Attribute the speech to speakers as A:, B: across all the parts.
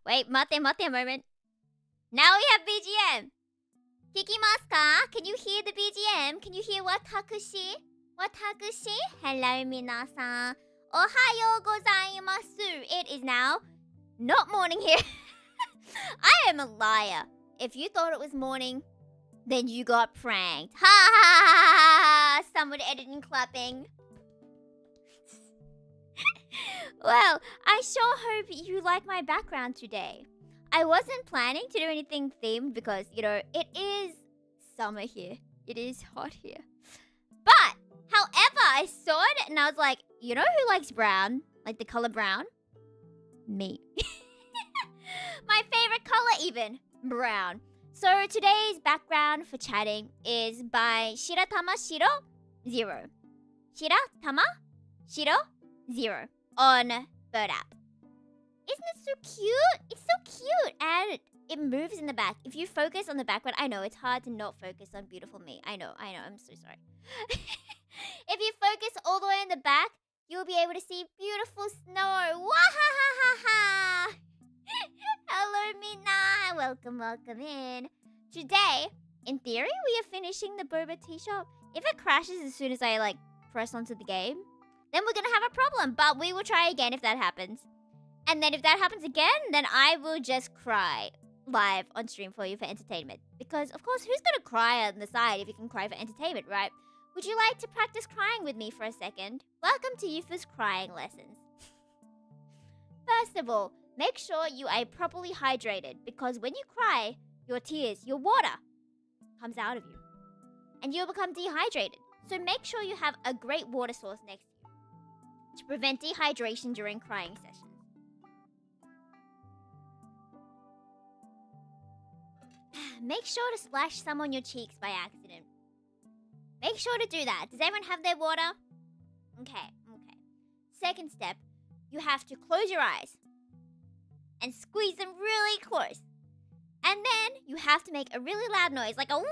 A: Wait, mate a moment. Now we have BGM. Kikimasu ka? Can you hear the BGM? Can you hear watakushi? Watakushi? Hello, minasan. Ohayo gozaimasu. It is now not morning here. I am a liar. If you thought it was morning, then you got pranked. Ha ha ha ha ha! Someone editing clapping. Well, I sure hope you like my background today. I wasn't planning to do anything themed because, it is summer here. It is hot here. But, however, I saw it and I was like, you know who likes brown? Like the color brown? Me. My favorite color even. Brown. So today's background for chatting is by Shiratama Shiro 0. Shiratama Shiro 0 on Bird app. Isn't it so cute? It's so cute. And it moves in the back. If you focus on the background, I know it's hard to not focus on beautiful me. I know. I'm so sorry. If you focus all the way in the back, you'll be able to see beautiful snow. Wahahaha! Hello, Mina. Welcome in. Today, in theory, we are finishing the Boba Tea Shop. If it crashes as soon as I, press onto the game, then we're going to have a problem. But we will try again if that happens. And then if that happens again, then I will just cry live on stream for you for entertainment. Because, of course, who's going to cry on the side if you can cry for entertainment, right? Would you like to practice crying with me for a second? Welcome to Yufu's crying lessons. First of all, make sure you are properly hydrated. Because when you cry, your tears, your water, comes out of you. And you'll become dehydrated. So make sure you have a great water source next to you to prevent dehydration during crying sessions. Make sure to splash some on your cheeks by accident. Make sure to do that. Does everyone have their water? Okay. Second step, you have to close your eyes and squeeze them really close. And then you have to make a really loud noise, like a wah!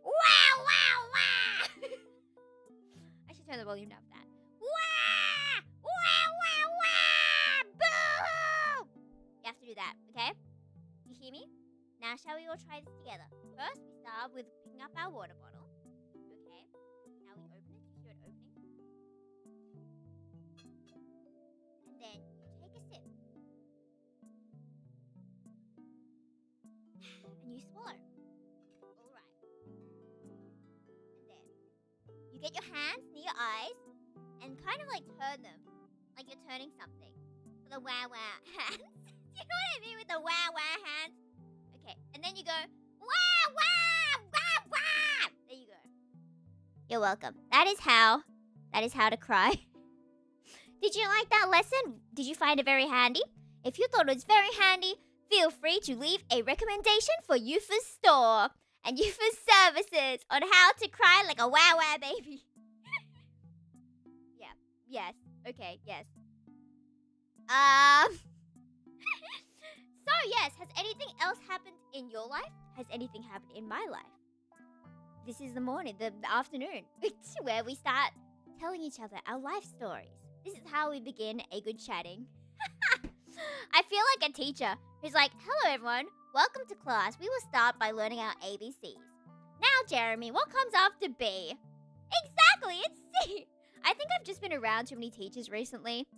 A: Wah, wah, wah! I should turn the volume down for that. Wah! Wah, wah, wah! Boo! You have to do that, okay? You hear me? Now, shall we all try this together? First, we start with picking up our water bottle. Okay. Now we open it. You hear it opening. And then you take a sip. And you swallow. Alright. And then you get your hands near your eyes and kind of turn them. Like you're turning something. For the wah wah hands. Do you know what I mean with the wah wah hands? Okay, and then you go, wah, wah, wah, wah. There you go. You're welcome. That is how to cry. Did you like that lesson? Did you find it very handy? If you thought it was very handy, feel free to leave a recommendation for Yufu's store and Yufu's services on how to cry like a wah wah baby. Yeah, yes, okay, yes. So yes, has anything else happened in your life? Has anything happened in my life? This is the morning, the afternoon, where we start telling each other our life stories. This is how we begin a good chatting. I feel like a teacher who's like, hello everyone, welcome to class. We will start by learning our ABCs. Now, Jeremy, what comes after B? Exactly, it's C. I think I've just been around too many teachers recently.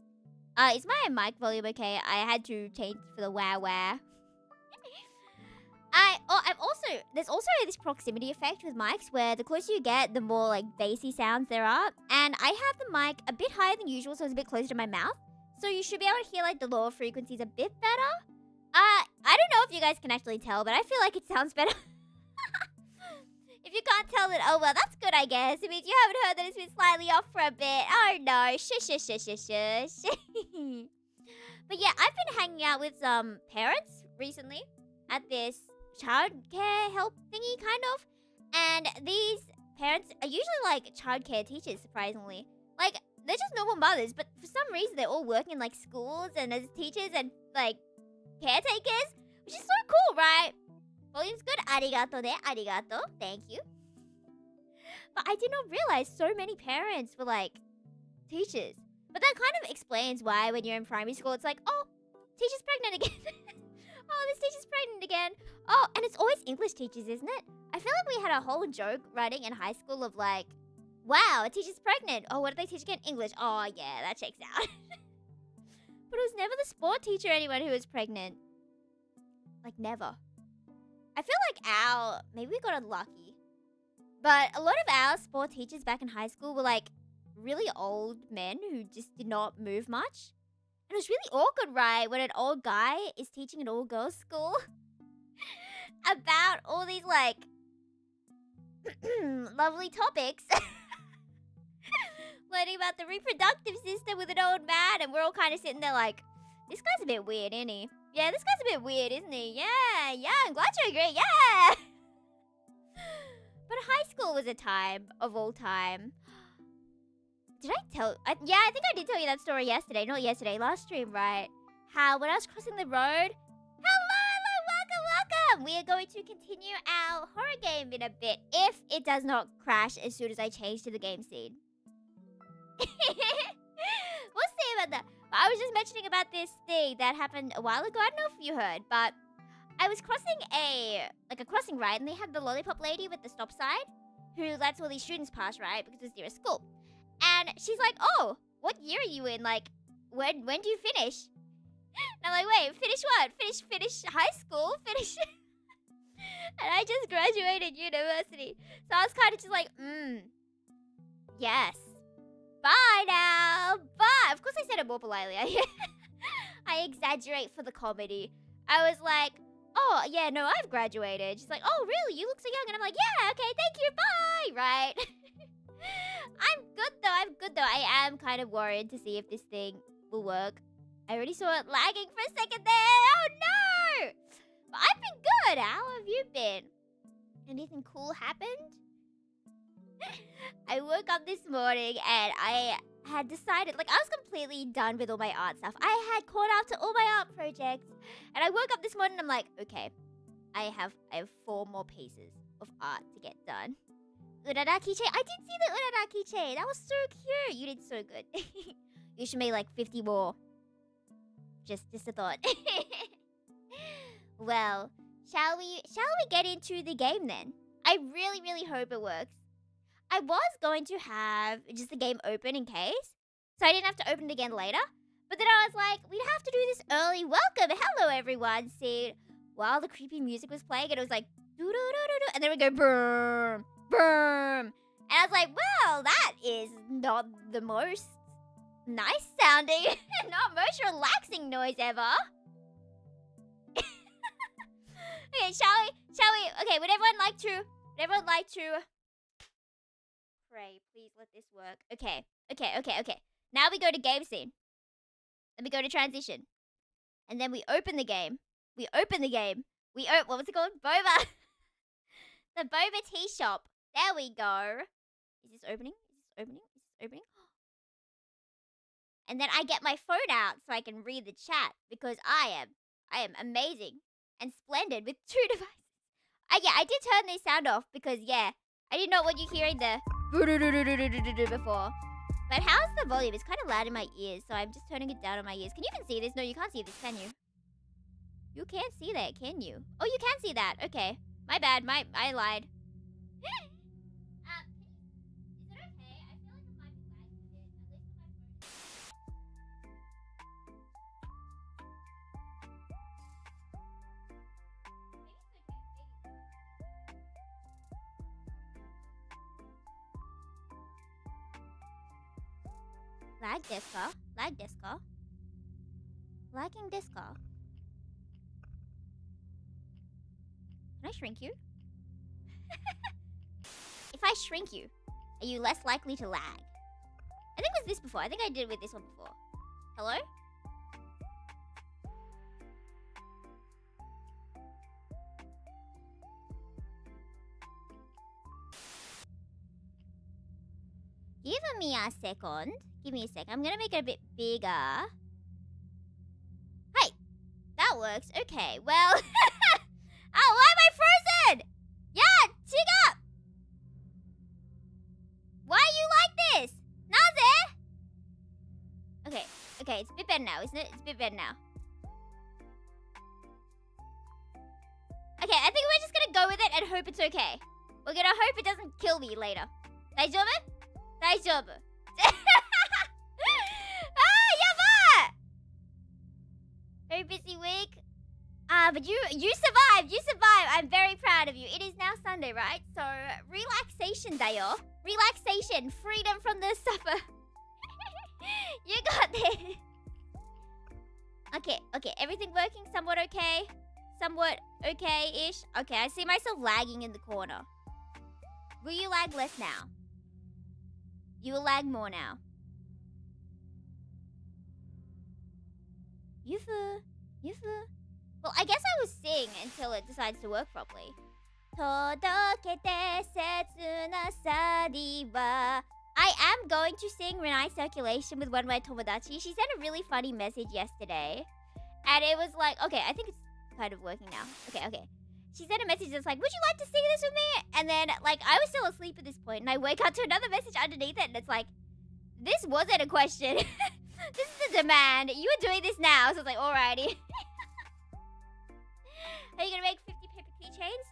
A: Is my mic volume okay? I had to change for the wah wah. There's also this proximity effect with mics where the closer you get, the more bassy sounds there are. And I have the mic a bit higher than usual, so it's a bit closer to my mouth. So you should be able to hear the lower frequencies a bit better. I don't know if you guys can actually tell, but I feel like it sounds better. If you can't tell, then oh well, that's good, I guess. It means you haven't heard that it's been slightly off for a bit. Oh no, shush. But yeah, I've been hanging out with some parents recently at this childcare help thingy, kind of. And these parents are usually childcare teachers, surprisingly. They're just normal mothers, but for some reason they're all working in schools and as teachers and caretakers, which is so cool, right? Volume's good. Arigato ne. Arigato. Thank you. But I did not realize so many parents were teachers. But that kind of explains why when you're in primary school, it's oh, teacher's pregnant again. Oh, this teacher's pregnant again. Oh, and it's always English teachers, isn't it? I feel like we had a whole joke running in high school of like, wow, a teacher's pregnant. Oh, what did they teach again? English. Oh, yeah, that checks out. But it was never the sport teacher, anyone who was pregnant. Like, never. I feel like maybe we got unlucky. But a lot of our sport teachers back in high school were like really old men who just did not move much. And it was really awkward, right, when an old guy is teaching an all-girls school about all these, like, lovely topics. Learning about the reproductive system with an old man, and we're all kind of sitting there like, this guy's a bit weird, isn't he? Yeah, this guy's a bit weird, isn't he? Yeah, I'm glad you agree, yeah! But high school was a time of all time. Did I tell? Yeah, I think I did tell you that story yesterday. Not yesterday, last stream, right? How when I was crossing the road, hello, welcome. We are going to continue our horror game in a bit if it does not crash as soon as I change to the game scene. We'll see about that. But I was just mentioning about this thing that happened a while ago. I don't know if you heard, but I was crossing a crossing, right? And they had the lollipop lady with the stop sign who lets all these students pass, right? Because it's near a school. And she's like, oh, what year are you in? Like, when do you finish? And I'm like, wait, finish what? Finish high school? Finish... And I just graduated university. So I was kind of just like, yes. Bye now. Bye. Of course I said it more politely. I exaggerate for the comedy. I was like, oh, yeah, no, I've graduated. She's like, oh, really? You look so young. And I'm like, yeah, okay, thank you. Bye. Right? I'm good though. I am kind of worried to see if this thing will work. I already saw it lagging for a second there. Oh no! But I've been good. How have you been? Anything cool happened? I woke up this morning and I had decided, like, I was completely done with all my art stuff. I had caught up to all my art projects. And I woke up this morning and I'm like, okay, I have 4 more pieces of art to get done. Urara keychain. I did see the Urara keychain. That was so cute. You did so good. You should make like 50 more. Just a thought. Well, shall we get into the game then? I really hope it works. I was going to have just the game open in case, so I didn't have to open it again later. But then I was like, we'd have to do this early welcome. Hello everyone. See, while the creepy music was playing, and it was like doo doo doo doo doo, and then we go boom. And I was like, well, that is not the most nice sounding, not most relaxing noise ever. Okay, shall we? Okay, would everyone like to pray? Please let this work. Okay. Now we go to game scene. Then we go to transition. And then we open the game. What was it called? Boba. The Boba Tea Shop. There we go. Is this opening? And then I get my phone out so I can read the chat because I am amazing and splendid with 2 devices. Yeah, I did turn the sound off because, yeah, I did not want you hearing the before. But how's the volume? It's kind of loud in my ears, so I'm just turning it down on my ears. Can you even see this? No, you can't see this, can you? You can't see that, can you? Oh, you can see that. Okay. My bad. I lied. Is it okay? I feel like it might be lagging a bit. At least on my phone. Lag desu ka? Lagging desu ka? Can I shrink you? If I shrink you, are you less likely to lag? I think it was this before. I think I did with this one before. Hello? Give me a second. Give me a sec. I'm gonna make it a bit bigger. Hey! That works. Okay, well... Oh, why am I frozen? Yeah, chick up! Why are you like this? Naze? Okay, it's a bit better now, isn't it? It's a bit better now. Okay, I think we're just gonna go with it and hope it's okay. We're gonna hope it doesn't kill me later. Daijoubu? Daijoubu. Yaba! Very busy week. But you survived. You survived. I'm very proud of you. It is now Sunday, right? So, relaxation day off. Relaxation. Freedom from the suffer. You got this. Okay. Everything working somewhat okay? Somewhat okay-ish? Okay, I see myself lagging in the corner. Will you lag less now? You will lag more now. Yufu. Well, I guess I will sing until it decides to work properly. Todokete setsu na sari wa. I am going to sing Renai Circulation with one of my tomodachi. She sent a really funny message yesterday. And it was like, okay, I think it's kind of working now. Okay. She sent a message that's like, would you like to sing this with me? And then, like, I was still asleep at this point, and I wake up to another message underneath it, and it's like, this wasn't a question. This is a demand. You are doing this now. So I was like, alrighty. Are you gonna make 50 paper keychains?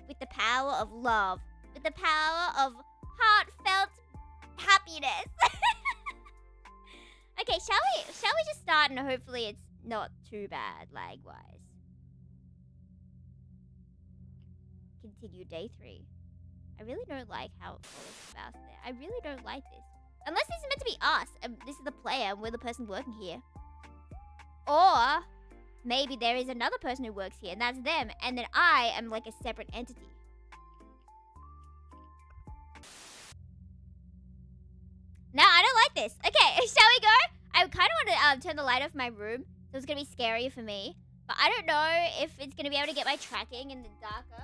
A: With the power of love. With the power of heartfelt happiness. Okay, shall we just start and hopefully it's not too bad lag-wise. Continue day 3. I really don't like how it's all about there. I really don't like this. Unless this is meant to be us. This is the player and we're the person working here. Or maybe there is another person who works here and that's them. And then I am like a separate entity. No, I don't like this. Okay, shall we go? I kind of want to turn the light off my room. So it's going to be scary for me. But I don't know if it's going to be able to get my tracking in the darker.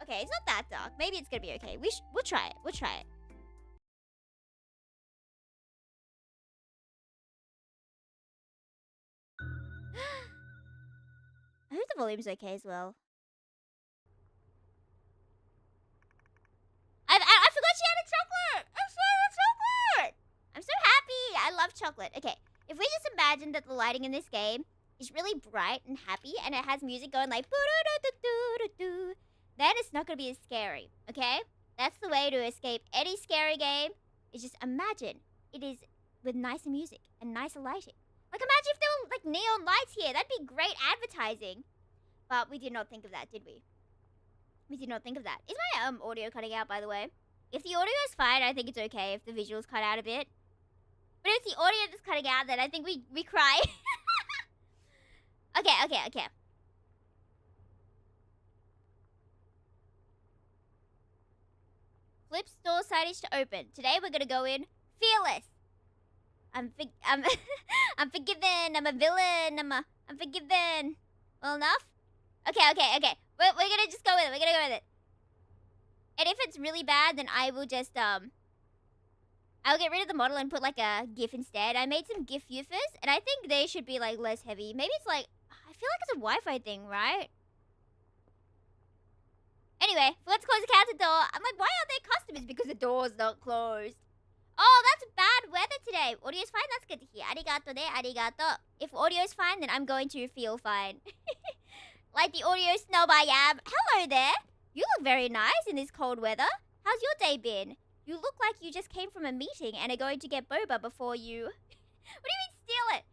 A: Okay, it's not that dark. Maybe it's going to be okay. We'll try it. We'll try it. I hope the volume's okay as well. I forgot she had a chocolate! She had a chocolate! I'm so happy! I love chocolate. Okay, if we just imagine that the lighting in this game is really bright and happy and it has music going like boo-doo-doo-doo-doo-doo, then it's not going to be as scary, okay? That's the way to escape any scary game, is just imagine it is with nicer music and nicer lighting. Like, imagine if there were, like, neon lights here. That'd be great advertising. But we did not think of that, did we? We did not think of that. Is my audio cutting out, by the way? If the audio is fine, I think it's okay if the visuals cut out a bit. But if the audio is cutting out, then I think we cry. Okay. Flip store signage to open. Today we're gonna go in fearless. I'm forgiven. I'm a villain. I'm forgiven. Well enough? Okay. We're gonna just go with it. We're gonna go with it. And if it's really bad, then I will just I'll get rid of the model and put like a GIF instead. I made some GIF Yufus, and I think they should be like less heavy. Maybe it's like, I feel like it's a Wi-Fi thing, right? Anyway, let's close the counter door. I'm like, why aren't there customers? Because the door's not closed. Oh, that's bad weather today. Audio's fine? That's good to hear. Arigato de, arigato. If audio's fine, then I'm going to feel fine. Like the audio snowbayab. Hello there. You look very nice in this cold weather. How's your day been? You look like you just came from a meeting and are going to get boba before you... What do you mean steal it?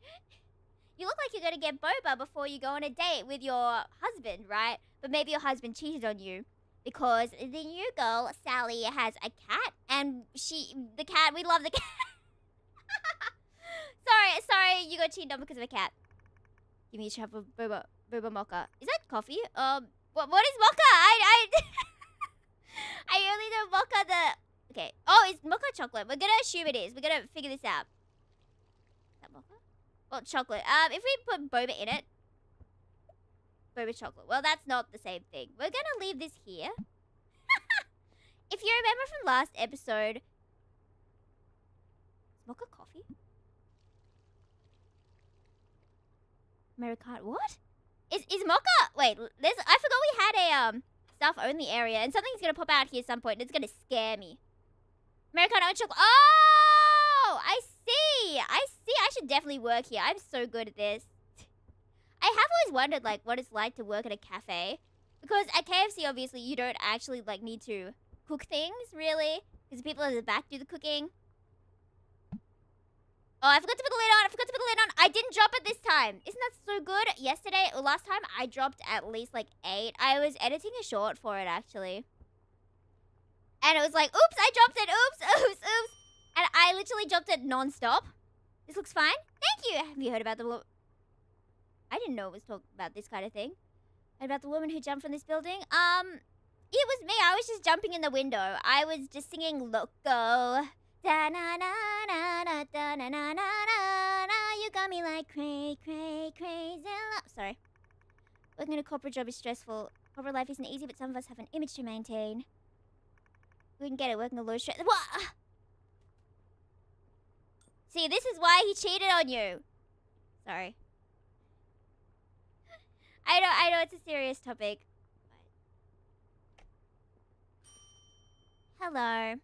A: You look like you're going to get boba before you go on a date with your husband, right? But maybe your husband cheated on you. Because the new girl, Sally, has a cat. And we love the cat. Sorry, you got cheated on because of a cat. Give me a shot of boba mocha. Is that coffee? What is mocha? I only know mocha okay. Oh, it's mocha chocolate. We're gonna assume it is. We're gonna figure this out. Is that mocha? Well, chocolate. If we put boba in it. Boba chocolate. Well, that's not the same thing. We're gonna leave this here. If you remember from last episode... Is mocha coffee? Americano. What? Is mocha... Wait, I forgot we had a staff only area and something's gonna pop out here at some point and it's gonna scare me. Americano and chocolate. Oh! I see. I should definitely work here. I'm so good at this. I have always wondered, like, what it's like to work at a cafe. Because at KFC, obviously, you don't actually, like, need to cook things, really. Because the people at the back do the cooking. Oh, I forgot to put the lid on. I didn't drop it this time. Isn't that so good? Yesterday, or last time, I dropped at least, like, 8. I was editing a short for it, actually. And it was like, oops, I dropped it. Oops. And I literally dropped it non-stop. This looks fine. Thank you. Have you heard about the... I didn't know it was talking about this kind of thing. About the woman who jumped from this building. It was me. I was just jumping in the window. I was just singing Loco. Da na na na na da na na na na. You got me like crazy love. Sorry. Working in a corporate job is stressful. Corporate life isn't easy, but some of us have an image to maintain. We can get it working a low stress. What? See, this is why he cheated on you. Sorry. I know it's a serious topic. Hello.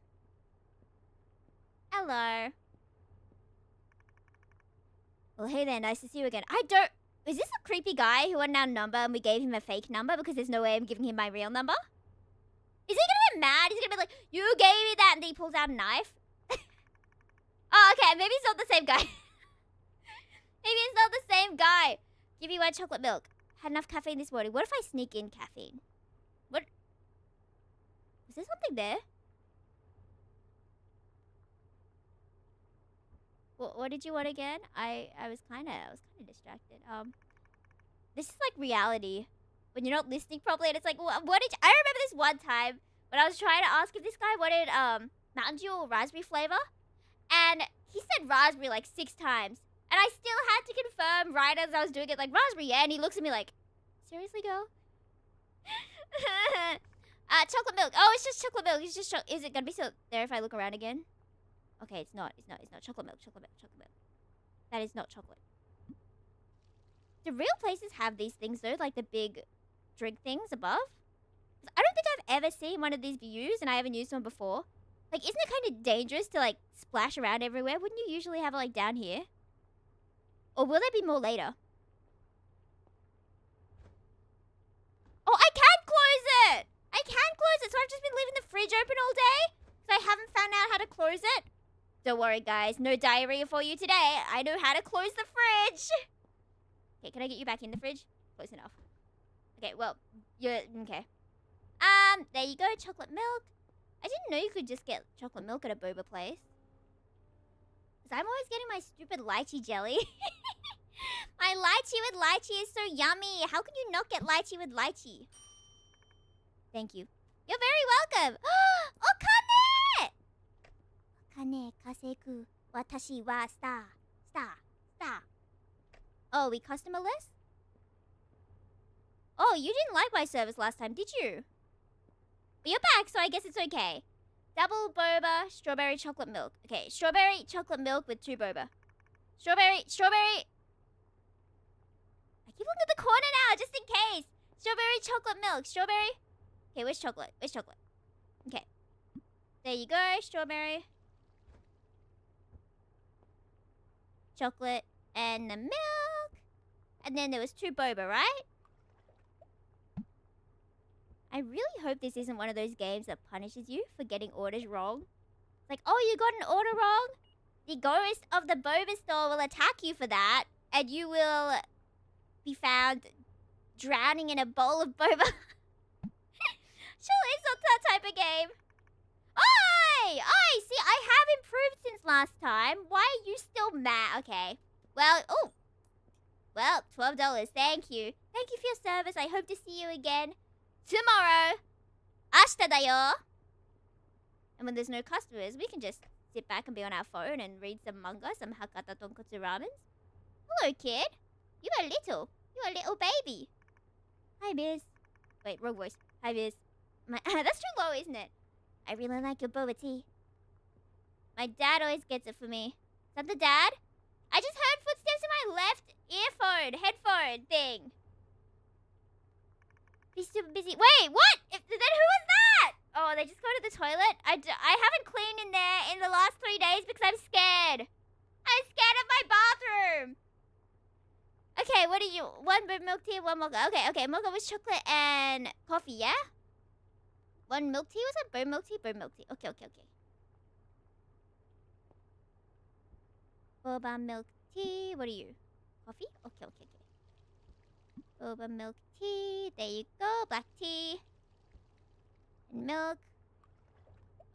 A: Well, hey there, nice to see you again. Is this a creepy guy who wanted our number and we gave him a fake number because there's no way I'm giving him my real number? Is he gonna get mad? He's gonna be like, you gave me that, and then he pulls out a knife? Oh, okay, maybe it's not the same guy. Give me white chocolate milk. Had enough caffeine this morning. What if I sneak in caffeine? What? Is there something there? What did you want again? I was kind of distracted. This is like reality. When you're not listening properly and it's like, what did I remember this one time when I was trying to ask if this guy wanted Mountain Dew or raspberry flavor, and he said raspberry like 6 times, and I still had to confirm right as I was doing it, like raspberry, yeah, and he looks at me like, seriously, girl? Chocolate milk. Oh, it's just chocolate milk. It's just is it gonna be so there if I look around again? Okay, it's not chocolate milk. That is not chocolate. Do real places have these things though, like the big drink things above? I don't think I've ever seen one of these views, and I haven't used one before. Like, isn't it kind of dangerous to like splash around everywhere? Wouldn't you usually have it like down here? Or will there be more later? Oh, I can close it! So I've just been leaving the fridge open all day? Because I haven't found out how to close it? Don't worry, guys. No diarrhea for you today. I know how to close the fridge. Okay, can I get you back in the fridge? Close enough. Okay, well, you're... Okay. There you go. Chocolate milk. I didn't know you could just get chocolate milk at a boba place. Because I'm always getting my stupid lychee jelly. My lychee with lychee is so yummy. How can you not get lychee with lychee? Thank you. You're very welcome. Okane! Okane kaseku. Watashi wa star. Oh, we customer list? Oh, you didn't like my service last time, did you? But you're back, so I guess it's okay. Double boba, strawberry chocolate milk. Okay, strawberry chocolate milk with 2 boba. Strawberry. I keep looking at the corner now, just in case. Strawberry chocolate milk. Strawberry. Okay, where's chocolate? Okay. There you go, strawberry. Chocolate and the milk. And then there was 2 boba, right? I really hope this isn't one of those games that punishes you for getting orders wrong. It's like, oh, you got an order wrong? The ghost of the boba store will attack you for that, and you will be found drowning in a bowl of boba. Surely it's not that type of game. Oi! See, I have improved since last time. Why are you still mad? Okay. Well, $12. Thank you. Thank you for your service. I hope to see you again tomorrow. Ashita da yo. And when there's no customers, we can just sit back and be on our phone and read some manga, some Hakata tonkotsu ramens. Hello, kid. You are little baby. Hi, Biz. Wait, wrong voice. Hi, Biz. That's too low, isn't it? I really like your boba tea. My dad always gets it for me. Is that the dad? I just heard footsteps in my left headphone thing. Be super busy. Wait, what? Then who was that? Oh, they just go to the toilet? I haven't cleaned in there in the last 3 days because I'm scared. I'm scared of my bathroom. Okay, what do you... One milk tea, one mocha. Okay, mocha with chocolate and coffee, yeah? One milk tea? Was it bird milk tea? Bird milk tea. Okay. Boba milk tea. What are you? Coffee? Okay. Boba milk tea. There you go. Black tea. And milk.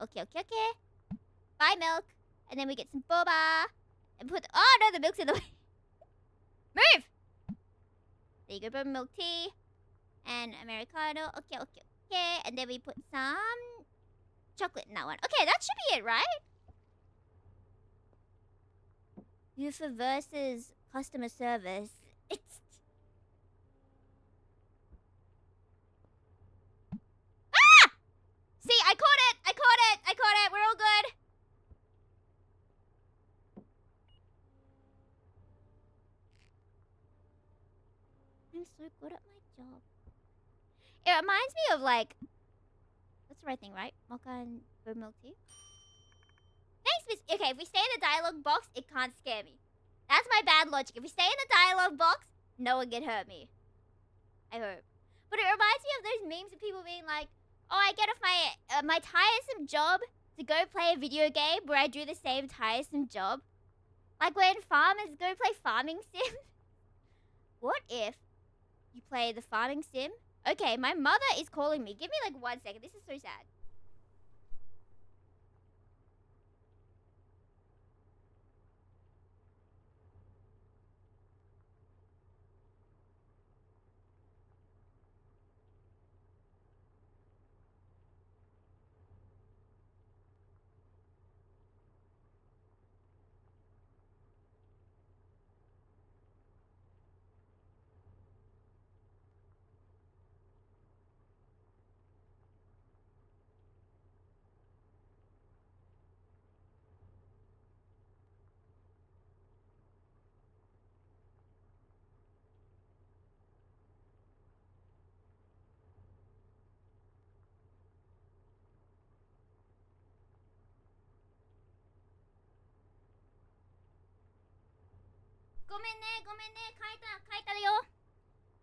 A: Okay. Buy milk. And then we get some boba. And put... Oh, no, the milk's in the way. Move! There you go, boba milk tea. And Americano. Okay. And then we put some chocolate in that one. Okay, that should be it, right? Yufu versus customer service. It's... Ah! See, I caught it. We're all good. I'm so good at my job. It reminds me of, like... That's the right thing, right? Mocha and bird milk tea? Thanks, Miss... Okay, if we stay in the dialogue box, it can't scare me. That's my bad logic. If we stay in the dialogue box, no one can hurt me. I hope. But it reminds me of those memes of people being like, oh, I get off my tiresome job to go play a video game where I do the same tiresome job. Like when farmers go play farming sim. What if you play the farming sim? Okay, my mother is calling me. Give me like 1 second. This is so sad.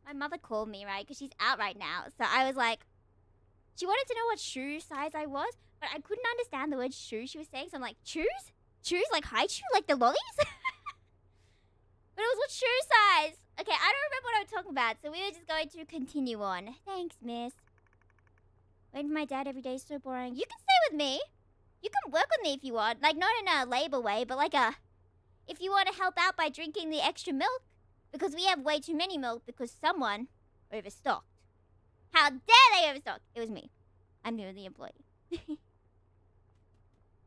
A: My mother called me, right? Because she's out right now. So I was like, she wanted to know what shoe size I was, but I couldn't understand the word shoe she was saying. So I'm like, shoes? Shoes? Like high shoe? Like the lollies? But it was what shoe size? Okay, I don't remember what I was talking about. So we were just going to continue on. Thanks, miss. Waiting for my dad every day is so boring. You can stay with me. You can work with me if you want. Like, not in a labor way, but like a... If you want to help out by drinking the extra milk. Because we have way too many milk because someone overstocked. How dare they overstock? It was me. I'm the only employee.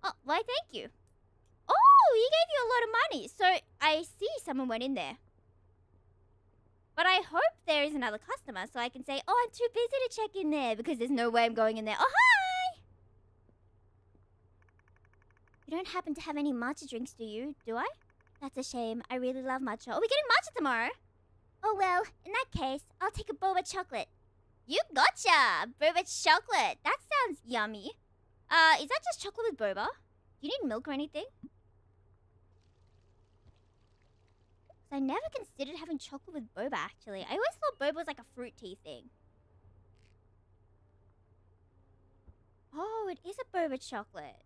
A: Oh, why thank you. Oh, he gave you a lot of money. So I see someone went in there. But I hope there is another customer so I can say, oh, I'm too busy to check in there because there's no way I'm going in there. Oh, hi! You don't happen to have any matcha drinks, do you? Do I? That's a shame. I really love matcha. Are we getting matcha tomorrow? Oh, well, in that case, I'll take a boba chocolate. You gotcha! Boba chocolate. That sounds yummy. Is that just chocolate with boba? Do you need milk or anything? I never considered having chocolate with boba, actually. I always thought boba was like a fruit tea thing. Oh, it is a boba chocolate.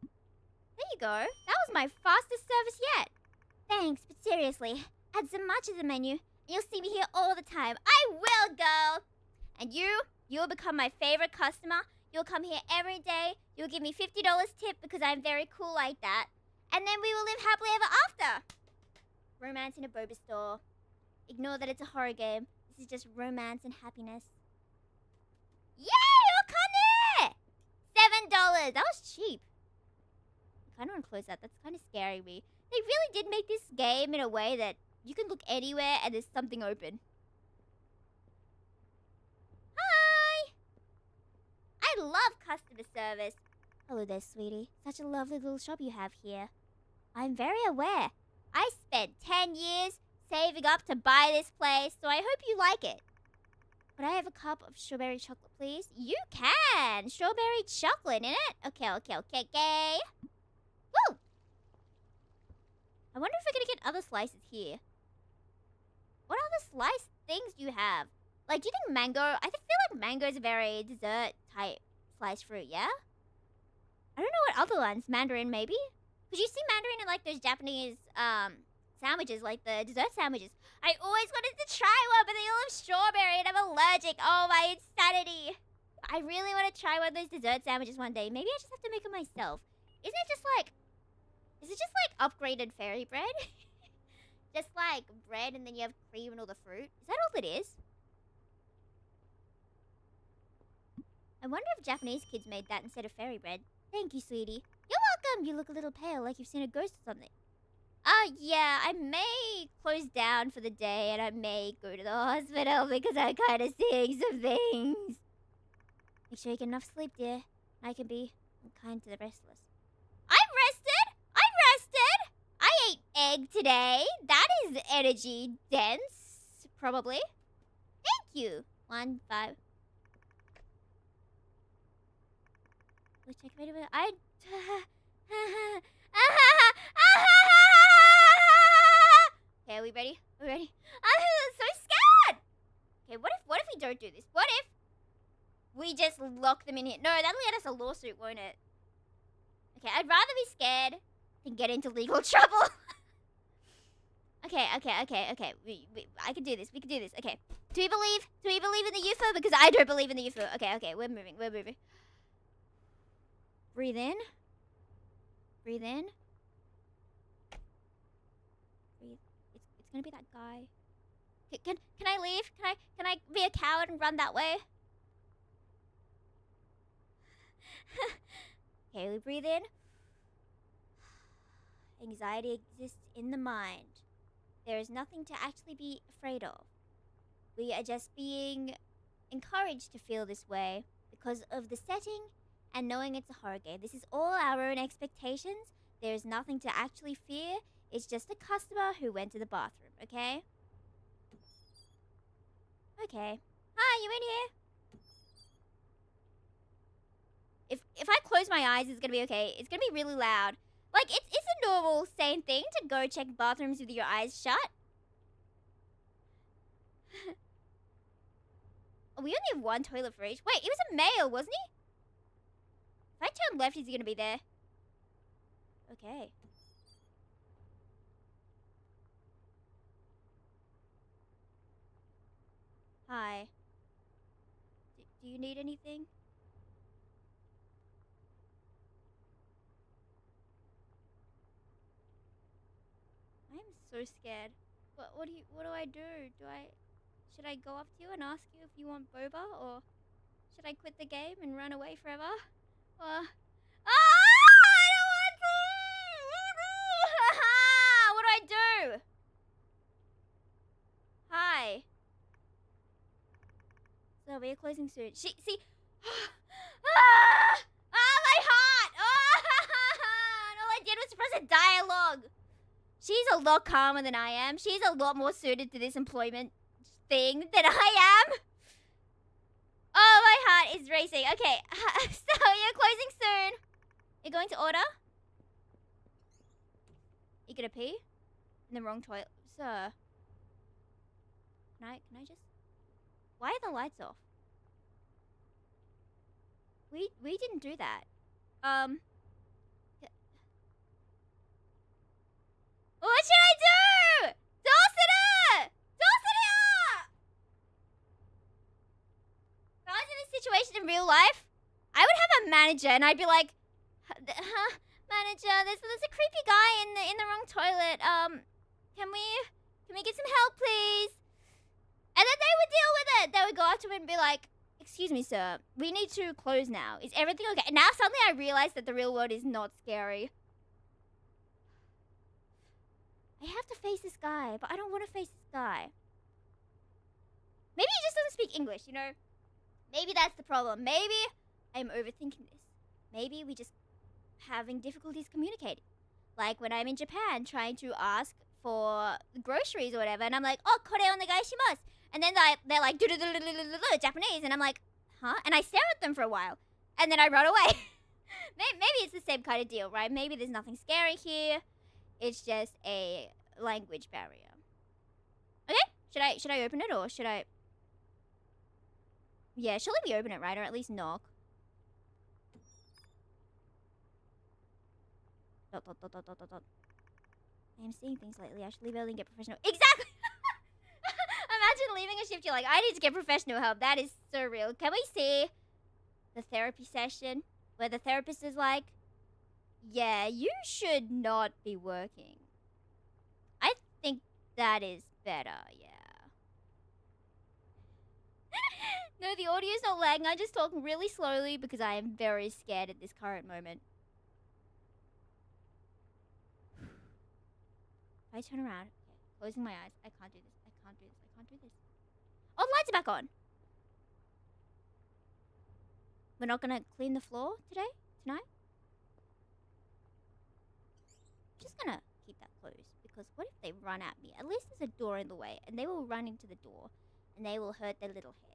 A: There you go. That was my fastest service yet. Thanks, but seriously, add some matcha to the menu, and you'll see me here all the time. I will, girl! And you'll become my favorite customer. You'll come here every day. You'll give me $50 tip because I'm very cool like that. And then we will live happily ever after. Romance in a boba store. Ignore that it's a horror game. This is just romance and happiness. Yay! You'll come here! $7. That was cheap. I kind of want to close that. That's kind of scaring me. They really did make this game in a way that you can look anywhere and there's something open. Hi! I love customer service. Hello there, sweetie. Such a lovely little shop you have here. I'm very aware. I spent 10 years saving up to buy this place, so I hope you like it. Would I have a cup of strawberry chocolate, please? You can! Strawberry chocolate in it? Okay. Woo! I wonder if we're gonna get other slices here. What sliced things do you have? Like, do you think mango? I feel like mango is a very dessert type sliced fruit. Yeah. I don't know what other ones. Mandarin maybe. Cause you see mandarin in like those Japanese sandwiches, like the dessert sandwiches. I always wanted to try one, but they all have strawberry, and I'm allergic. Oh my insanity! I really want to try one of those dessert sandwiches one day. Maybe I just have to make it myself. Isn't it just like? Is it just like upgraded fairy bread? Just like bread and then you have cream and all the fruit? Is that all it is? I wonder if Japanese kids made that instead of fairy bread. Thank you, sweetie. You're welcome. You look a little pale, like you've seen a ghost or something. Yeah, I may close down for the day and I may go to the hospital because I'm kind of seeing some things. Make sure you get enough sleep, dear. I can be kind to the restless. I'm rested! I'm rested! I ate egg today. That is energy dense, probably. Thank you. 1, 5. Which I can I. Okay, are we ready? Are we ready? I'm so scared! Okay, what if we don't do this? What if we just lock them in here? No, that'll get us a lawsuit, won't it? Okay, I'd rather be scared than get into legal trouble. Okay. I can do this. We can do this. Okay. Do we believe in the UFO? Because I don't believe in the UFO. Okay, we're moving. Breathe in. Breathe in. Breathe. It's gonna be that guy. Can I leave? Can I be a coward and run that way? Okay, we breathe in. Anxiety exists in the mind. There is nothing to actually be afraid of. We are just being encouraged to feel this way because of the setting and knowing it's a horror game. This is all our own expectations. There is nothing to actually fear. It's just a customer who went to the bathroom, okay? Okay. Hi, you in here? If I close my eyes, it's gonna be okay. It's gonna be really loud. Like, it's a normal, sane thing to go check bathrooms with your eyes shut. We only have one toilet for each. Wait, he was a male, wasn't he? If I turn left, is he gonna be there? Okay. Hi. Do you need anything? I'm so scared. What do I do? Should I go up to you and ask you if you want boba, or should I quit the game and run away forever? I don't want to! What do I do? Hi. So we're closing soon. See. My heart! And all I did was press a dialogue. She's a lot calmer than I am. She's a lot more suited to this employment thing than I am. Oh, my heart is racing. Okay, so you're closing soon. You're going to order? You gonna pee? In the wrong toilet. Sir. Can I just... Why are the lights off? We didn't do that. What should I do? Dawson! If I was in this situation in real life, I would have a manager and I'd be like, manager, there's a creepy guy in the wrong toilet. Can we get some help, please? And then they would deal with it. They would go up to him and be like, excuse me, sir, we need to close now. Is everything okay? And now suddenly I realize that the real world is not scary. I have to face this guy, but I don't want to face this guy. Maybe he just doesn't speak English, you know? Maybe that's the problem. Maybe I'm overthinking this. Maybe we just having difficulties communicating. Like when I'm in Japan trying to ask for groceries or whatever, and I'm like, oh, kore onegaishimasu. And then they're like, Japanese, and I'm like, huh? And I stare at them for a while, and then I run away. Maybe it's the same kind of deal, right? Maybe there's nothing scary here. It's just a language barrier. Okay, Should I open it or should I? Yeah, she'll let me open it, right? Or at least knock. Dot, dot, dot, dot, dot, dot, dot. I am seeing things lately. I should leave early and get professional. Exactly! Imagine leaving a shift. You're like, I need to get professional help. That is so real. Can we see the therapy session where the therapist is like, yeah, you should not be working. I think that is better, yeah. No, the audio's not lagging. I just talk really slowly because I am very scared at this current moment. I turn around. Okay, closing my eyes. I can't do this. I can't do this. I can't do this. Oh, the lights are back on. We're not gonna clean the floor today? Tonight? Just gonna keep that closed because what if they run at me? At least there's a door in the way and they will run into the door and they will hurt their little head.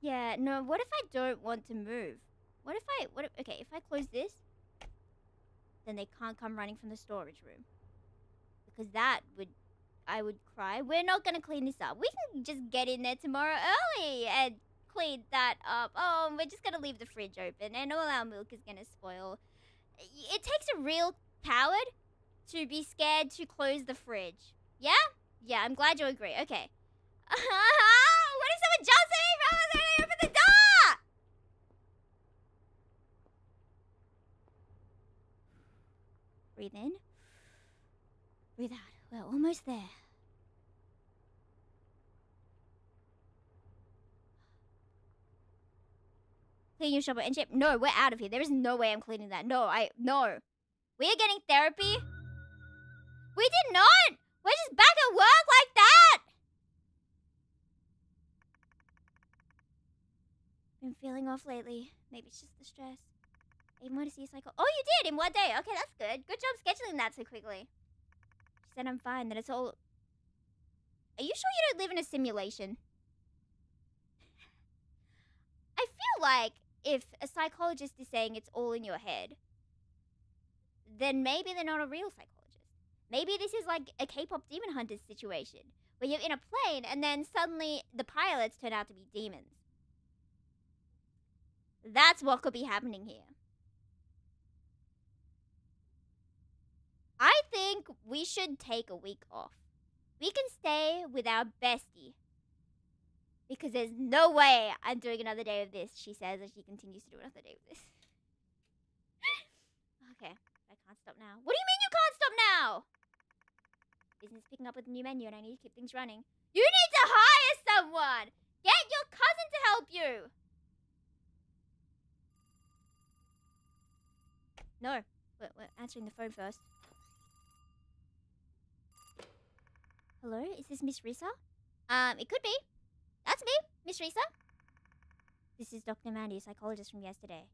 A: Yeah, no, what if I don't want to move? Okay, if I close this, then they can't come running from the storage room. Because I would cry. We're not gonna clean this up. We can just get in there tomorrow early and clean that up. Oh, we're just gonna leave the fridge open and all our milk is gonna spoil. It takes a real coward to be scared to close the fridge. Yeah? Yeah, I'm glad you agree. Okay. What if someone jumps at me from there and open the door? Breathe in. Breathe out. We're almost there. Clean your shopper and chip. No, we're out of here. There is no way I'm cleaning that. No. We are getting therapy. We did not. We're just back at work like that. Been feeling off lately. Maybe it's just the stress. I even want to see a cycle. Oh, you did in one day. Okay, that's good. Good job scheduling that so quickly. She said I'm fine. That it's all. Are you sure you don't live in a simulation? I feel like if a psychologist is saying it's all in your head, then maybe they're not a real psychologist. Maybe this is like a K-pop demon hunters situation, where you're in a plane and then suddenly the pilots turn out to be demons. That's what could be happening here. I think we should take a week off. We can stay with our bestie. Because there's no way I'm doing another day of this, she says as she continues to do another day of this. Okay, I can't stop now. What do you mean you can't stop now? Business picking up with a new menu and I need to keep things running. You need to hire someone! Get your cousin to help you! No, we're answering the phone first. Hello, is this Miss Risa? It could be. That's me, Miss Risa. This is Dr. Mandy, a psychologist from yesterday.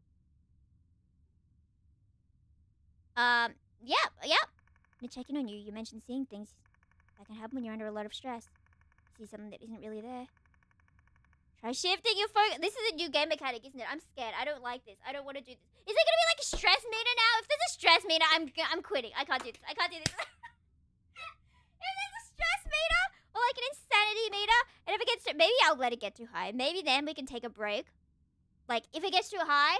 A: Yeah. I'm checking on you. You mentioned seeing things that can happen when you're under a lot of stress. See something that isn't really there. Try shifting your focus. This is a new game mechanic, isn't it? I'm scared. I don't like this. I don't want to do this. Is there gonna be like a stress meter now? If there's a stress meter, I'm quitting. I can't do this. If there's a stress meter or like an insanity meter, and if it gets maybe I'll let it get too high. Maybe then we can take a break. Like if it gets too high,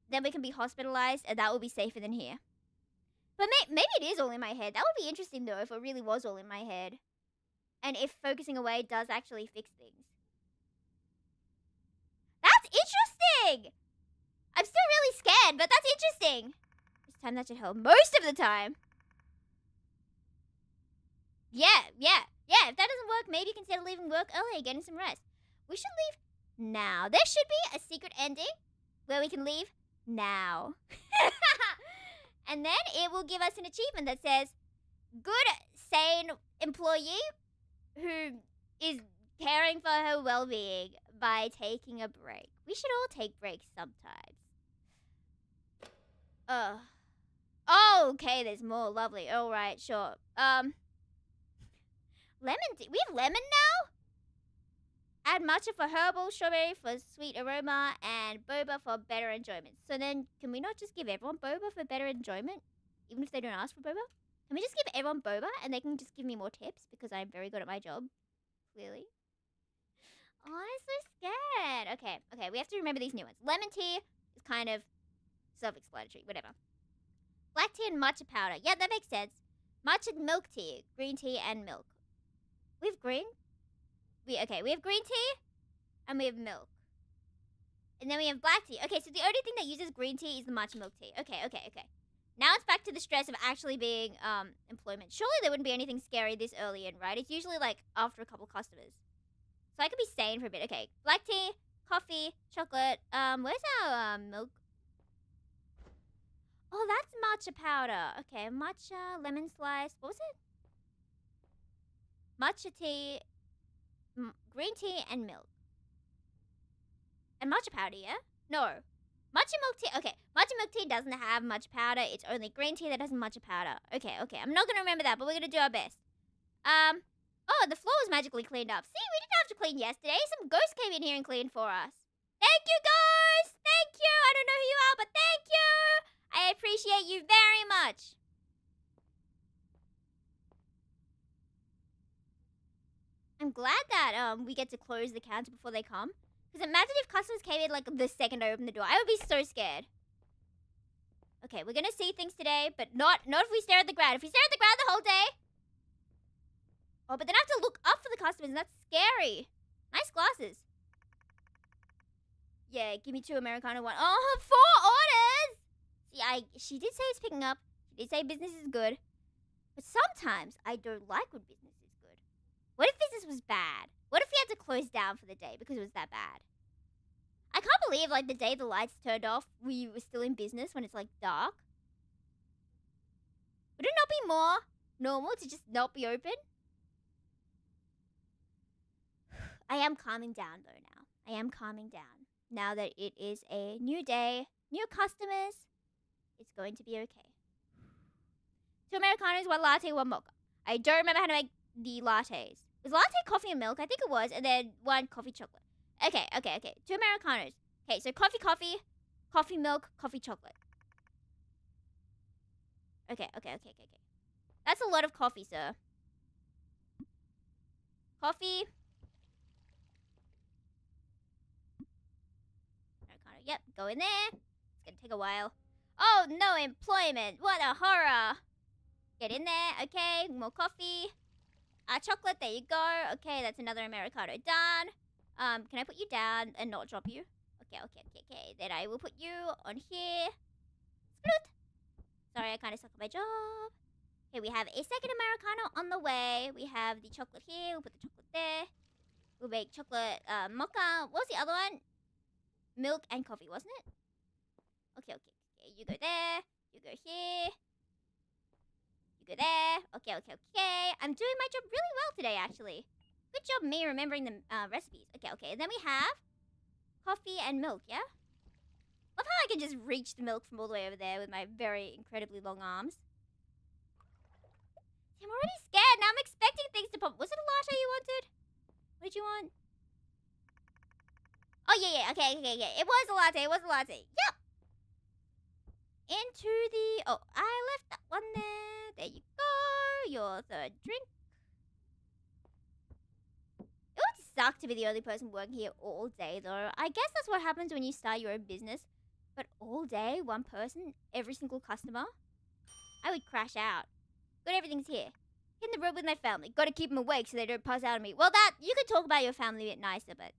A: then we can be hospitalized, and that will be safer than here. But maybe it is all in my head. That would be interesting though if it really was all in my head, and if focusing away does actually fix things. That's interesting! I'm still really scared, but that's interesting. This time that should help most of the time. Yeah. If that doesn't work, maybe consider leaving work early, getting some rest. We should leave now. There should be a secret ending where we can leave now. And then it will give us an achievement that says, good, sane employee who is caring for her well-being by taking a break. We should all take breaks sometimes. Oh, okay, there's more. Lovely. All right, sure. Lemon tea. We have lemon now? Add matcha for herbal, strawberry for sweet aroma, and boba for better enjoyment. So then, can we not just give everyone boba for better enjoyment? even if they don't ask for boba? Can we just give everyone boba and they can just give me more tips because I'm very good at my job? Clearly. Oh, I'm so scared. Okay, we have to remember these new ones. Lemon tea is kind of self-explanatory, whatever. Black tea and matcha powder. Yeah, that makes sense. Matcha milk tea, green tea, and milk. We have green? We have green tea and we have milk. And then we have black tea. Okay, so the only thing that uses green tea is the matcha milk tea. Okay. Now it's back to the stress of actually being employment. Surely there wouldn't be anything scary this early in, right? It's usually like after a couple customers. So I could be sane for a bit. Okay, black tea, coffee, chocolate. Where's our milk? Oh, that's matcha powder. Okay, matcha, lemon slice. What was it? Matcha tea, green tea, and milk. And matcha powder, yeah? No. Matcha milk tea. Okay, matcha milk tea doesn't have matcha powder. It's only green tea that has matcha powder. Okay. I'm not gonna remember that, but we're gonna do our best. Oh, the floor was magically cleaned up. See, we didn't have to clean yesterday. Some ghost came in here and cleaned for us. Thank you, ghost! Thank you! I don't know who you are, but thank you! I appreciate you very much. I'm glad that we get to close the counter before they come. Because imagine if customers came in like the second I opened the door. I would be so scared. Okay, we're gonna see things today, but not if we stare at the ground. If we stare at the ground the whole day. Oh, but then I have to look up for the customers, and that's scary. Nice glasses. Yeah, give me 2 Americano, 1. Oh, 4 orders! See, she did say it's picking up. She did say business is good. But sometimes I don't like when business is good. What if business was bad? What if we had to close down for the day because it was that bad? I can't believe, like, the day the lights turned off, we were still in business when it's, like, dark. Would it not be more normal to just not be open? I am calming down, though, now. I am calming down. Now that it is a new day, new customers, it's going to be okay. 2 Americanos, 1 latte, 1 mocha. I don't remember how to make the lattes. Was latte coffee and milk? I think it was. And then 1 coffee chocolate. Okay. 2 Americanos. Okay, so coffee milk, coffee chocolate. Okay. That's a lot of coffee, sir. Coffee. Americano. Yep, go in there. It's gonna take a while. Oh, no employment. What a horror. Get in there. Okay, more coffee. Chocolate, there you go. Okay, that's another Americano done. Can I put you down and not drop you? Okay. Then I will put you on here. Sploot. Sorry, I kind of suck at my job. Okay, we have a second Americano on the way. We have the chocolate here. We'll put the chocolate there. We'll make chocolate mocha. What was the other one? Milk and coffee, wasn't it? Okay. You go there. You go here. You go there. Okay. I'm doing my job really well today, actually. Good job me remembering the recipes. Okay. And then we have coffee and milk, yeah? Love how I can just reach the milk from all the way over there with my very incredibly long arms. I'm already scared. Now I'm expecting things to pop. Was it a latte you wanted? What did you want? Oh, yeah. Okay. It was a latte. Yep. Into the... Oh, I left that one there. There you go. Your third drink. It would suck to be the only person working here all day, though. I guess that's what happens when you start your own business. But all day, one person, every single customer, I would crash out. Good, everything's here. In the room with my family. Gotta keep them awake so they don't pass out on me. Well, that, you can talk about your family a bit nicer, but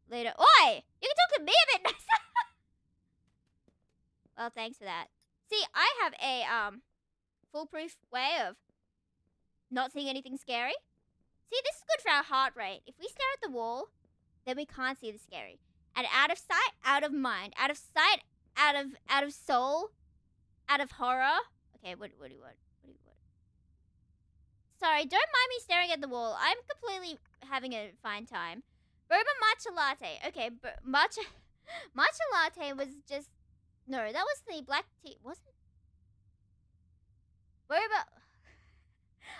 A: later. Oi! You can talk to me a bit nicer. Well, thanks for that. See, I have a, foolproof way of not seeing anything scary. See, this is good for our heart rate. If we stare at the wall, then we can't see the scary. And out of sight, out of mind. Out of sight, out of soul, out of horror. Okay, what do you want? Sorry, don't mind me staring at the wall. I'm completely having a fine time. Boba matcha latte. Okay, matcha latte was just... No, that was the black tea. Wasn't it? Boba...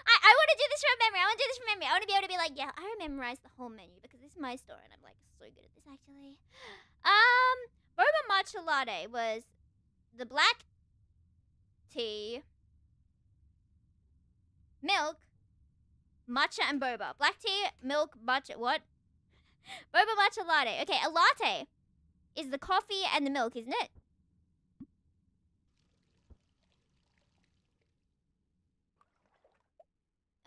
A: I want to do this from memory. I want to be able to be like, yeah, I memorized the whole menu because this is my store and I'm like so good at this actually. Boba matcha latte was the black tea milk, matcha, and boba. Black tea, milk, matcha. What? Boba matcha latte. Okay, a latte is the coffee and the milk, isn't it?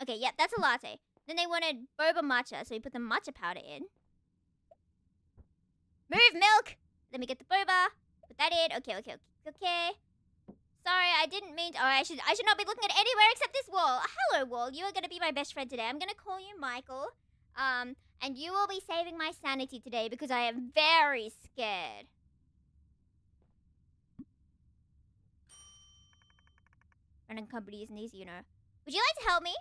A: Okay, yep, that's a latte. Then they wanted boba matcha, so we put the matcha powder in. Move, milk! Let me get the boba. Put that in. Okay. Sorry, I didn't mean to. Oh, I should not be looking at anywhere except this wall. Hello, wall. You are gonna be my best friend today. I'm gonna call you Michael. And you will be saving my sanity today because I am very scared. Running company isn't easy, you know. Would you like to help me?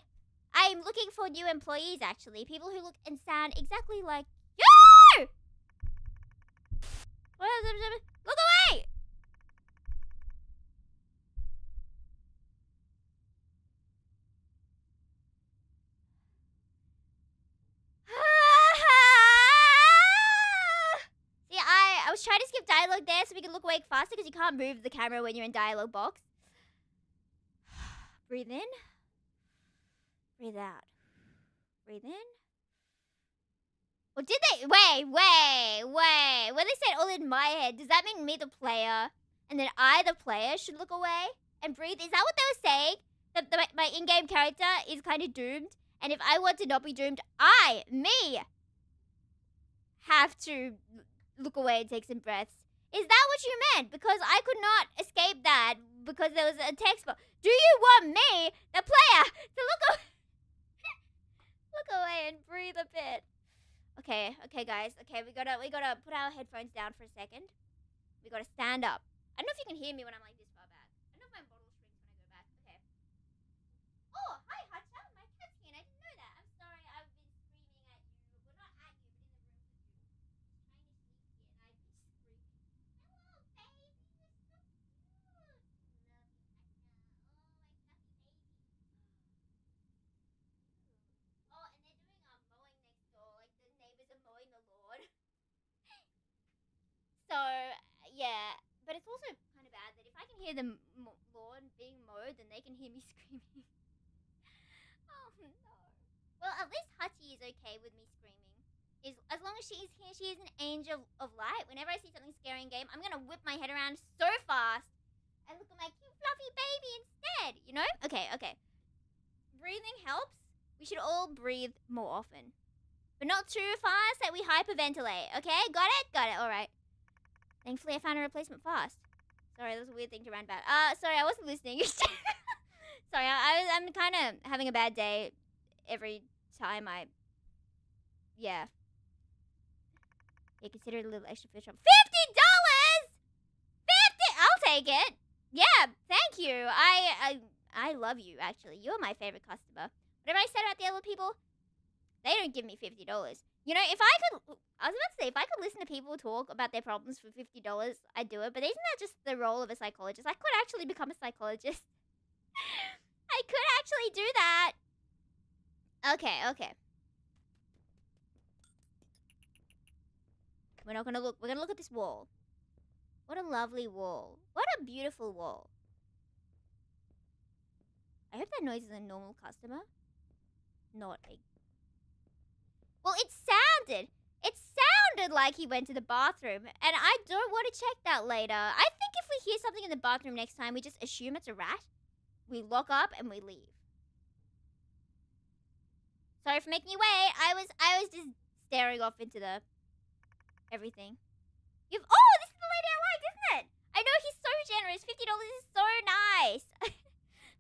A: I'm looking for new employees, actually. People who look and sound exactly like you! Look away! See, I was trying to skip dialogue there so we can look awake faster because you can't move the camera when you're in dialogue box. Breathe in. Breathe out. Breathe in. Well, did they? Wait. When they said all in my head, does that mean me, the player, and then I, the player, should look away and breathe? Is that what they were saying? That my in-game character is kind of doomed, and if I want to not be doomed, me, have to look away and take some breaths. Is that what you meant? Because I could not escape that because there was a text box. Do you want me, the player, to look away and breathe a bit? Okay, guys. Okay, we gotta put our headphones down for a second. We gotta stand up. I don't know if you can hear me when I'm like this far back. I don't know if my bottle shrinks when I go back. Okay. Oh, hi, Hacha. My cat's here. I didn't know that. I'm sorry. I've been screaming at you. Well, not at you, but in the room with you. Trying to sleep here, and I've been screaming. Hello, baby. You're so cute. Love you, Hacha. Oh, my fluffy baby. Oh, and they're doing mowing next door. Like the neighbors are mowing the lawn. So yeah, but it's also kind of bad that if I can hear the lawn being mowed, then they can hear me screaming. Oh no. Well, at least Hachi is okay with me screaming. As long as she is here, she is an angel of light. Whenever I see something scary in game, I'm gonna whip my head around so fast and look at my cute fluffy baby instead. You know? Okay. Breathing helps. We should all breathe more often. But not too fast that we hyperventilate, okay? Got it? All right. Thankfully, I found a replacement fast. Sorry, that was a weird thing to rant about. Sorry, I wasn't listening. Sorry, I'm kind of having a bad day every time I... Yeah. Consider it a little extra fish. $50! $50! I'll take it. Yeah, thank you. I love you, actually. You're my favorite customer. Whatever I said about the other people, they don't give me $50. You know, I was about to say, if I could listen to people talk about their problems for $50, I'd do it. But isn't that just the role of a psychologist? I could actually become a psychologist. I could actually do that. Okay. We're not gonna look. We're gonna look at this wall. What a lovely wall. What a beautiful wall. I hope that noise is a normal customer. Not a... Well, it sounded like he went to the bathroom, and I don't want to check that later. I think if we hear something in the bathroom next time, we just assume it's a rat. We lock up and we leave. Sorry for making you wait. I was just staring off into the everything. Oh, this is the lady I like, isn't it? I know, he's so generous. $50 is so nice.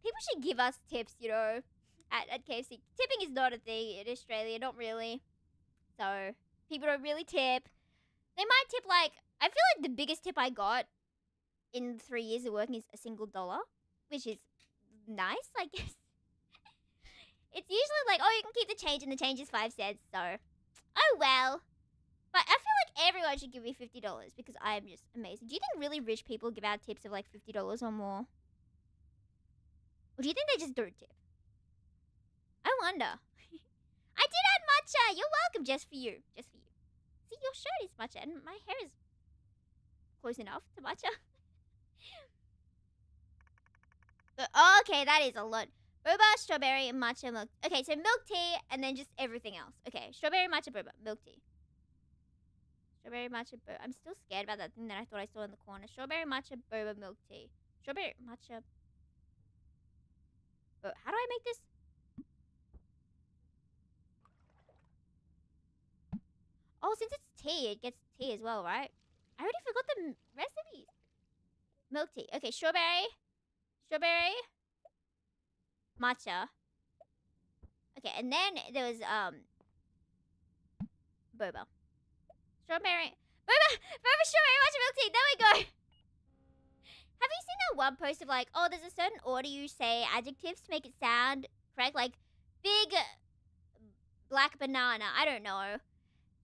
A: People should give us tips, you know, at KFC. Tipping is not a thing in Australia, not really. So, people don't really tip. They might tip like, I feel like the biggest tip I got in 3 years of working is a single $1, which is nice, I guess. It's usually like, oh, you can keep the change, and the change is 5 cents, so, oh well. But I feel like everyone should give me $50 because I am just amazing. Do you think really rich people give out tips of like $50 or more? Or do you think they just don't tip? I wonder. I did add matcha. You're welcome. Just for you. See, your shirt is matcha and my hair is close enough to matcha. But, okay, that is a lot. Boba, strawberry, matcha, milk. Okay, so milk tea and then just everything else. Okay, strawberry, matcha, boba, milk tea. Strawberry, matcha, boba. I'm still scared about that thing that I thought I saw in the corner. Strawberry, matcha, boba, milk tea. Strawberry, matcha. How do I make this? Oh, since it's tea, it gets tea as well, right? I already forgot the recipes. Milk tea. Okay, strawberry. Strawberry. Matcha. Okay, and then there was, boba. Strawberry. Boba! Boba, strawberry, matcha, milk tea. There we go. Have you seen that one post of like, oh, there's a certain order you say adjectives to make it sound correct? Like, big black banana. I don't know.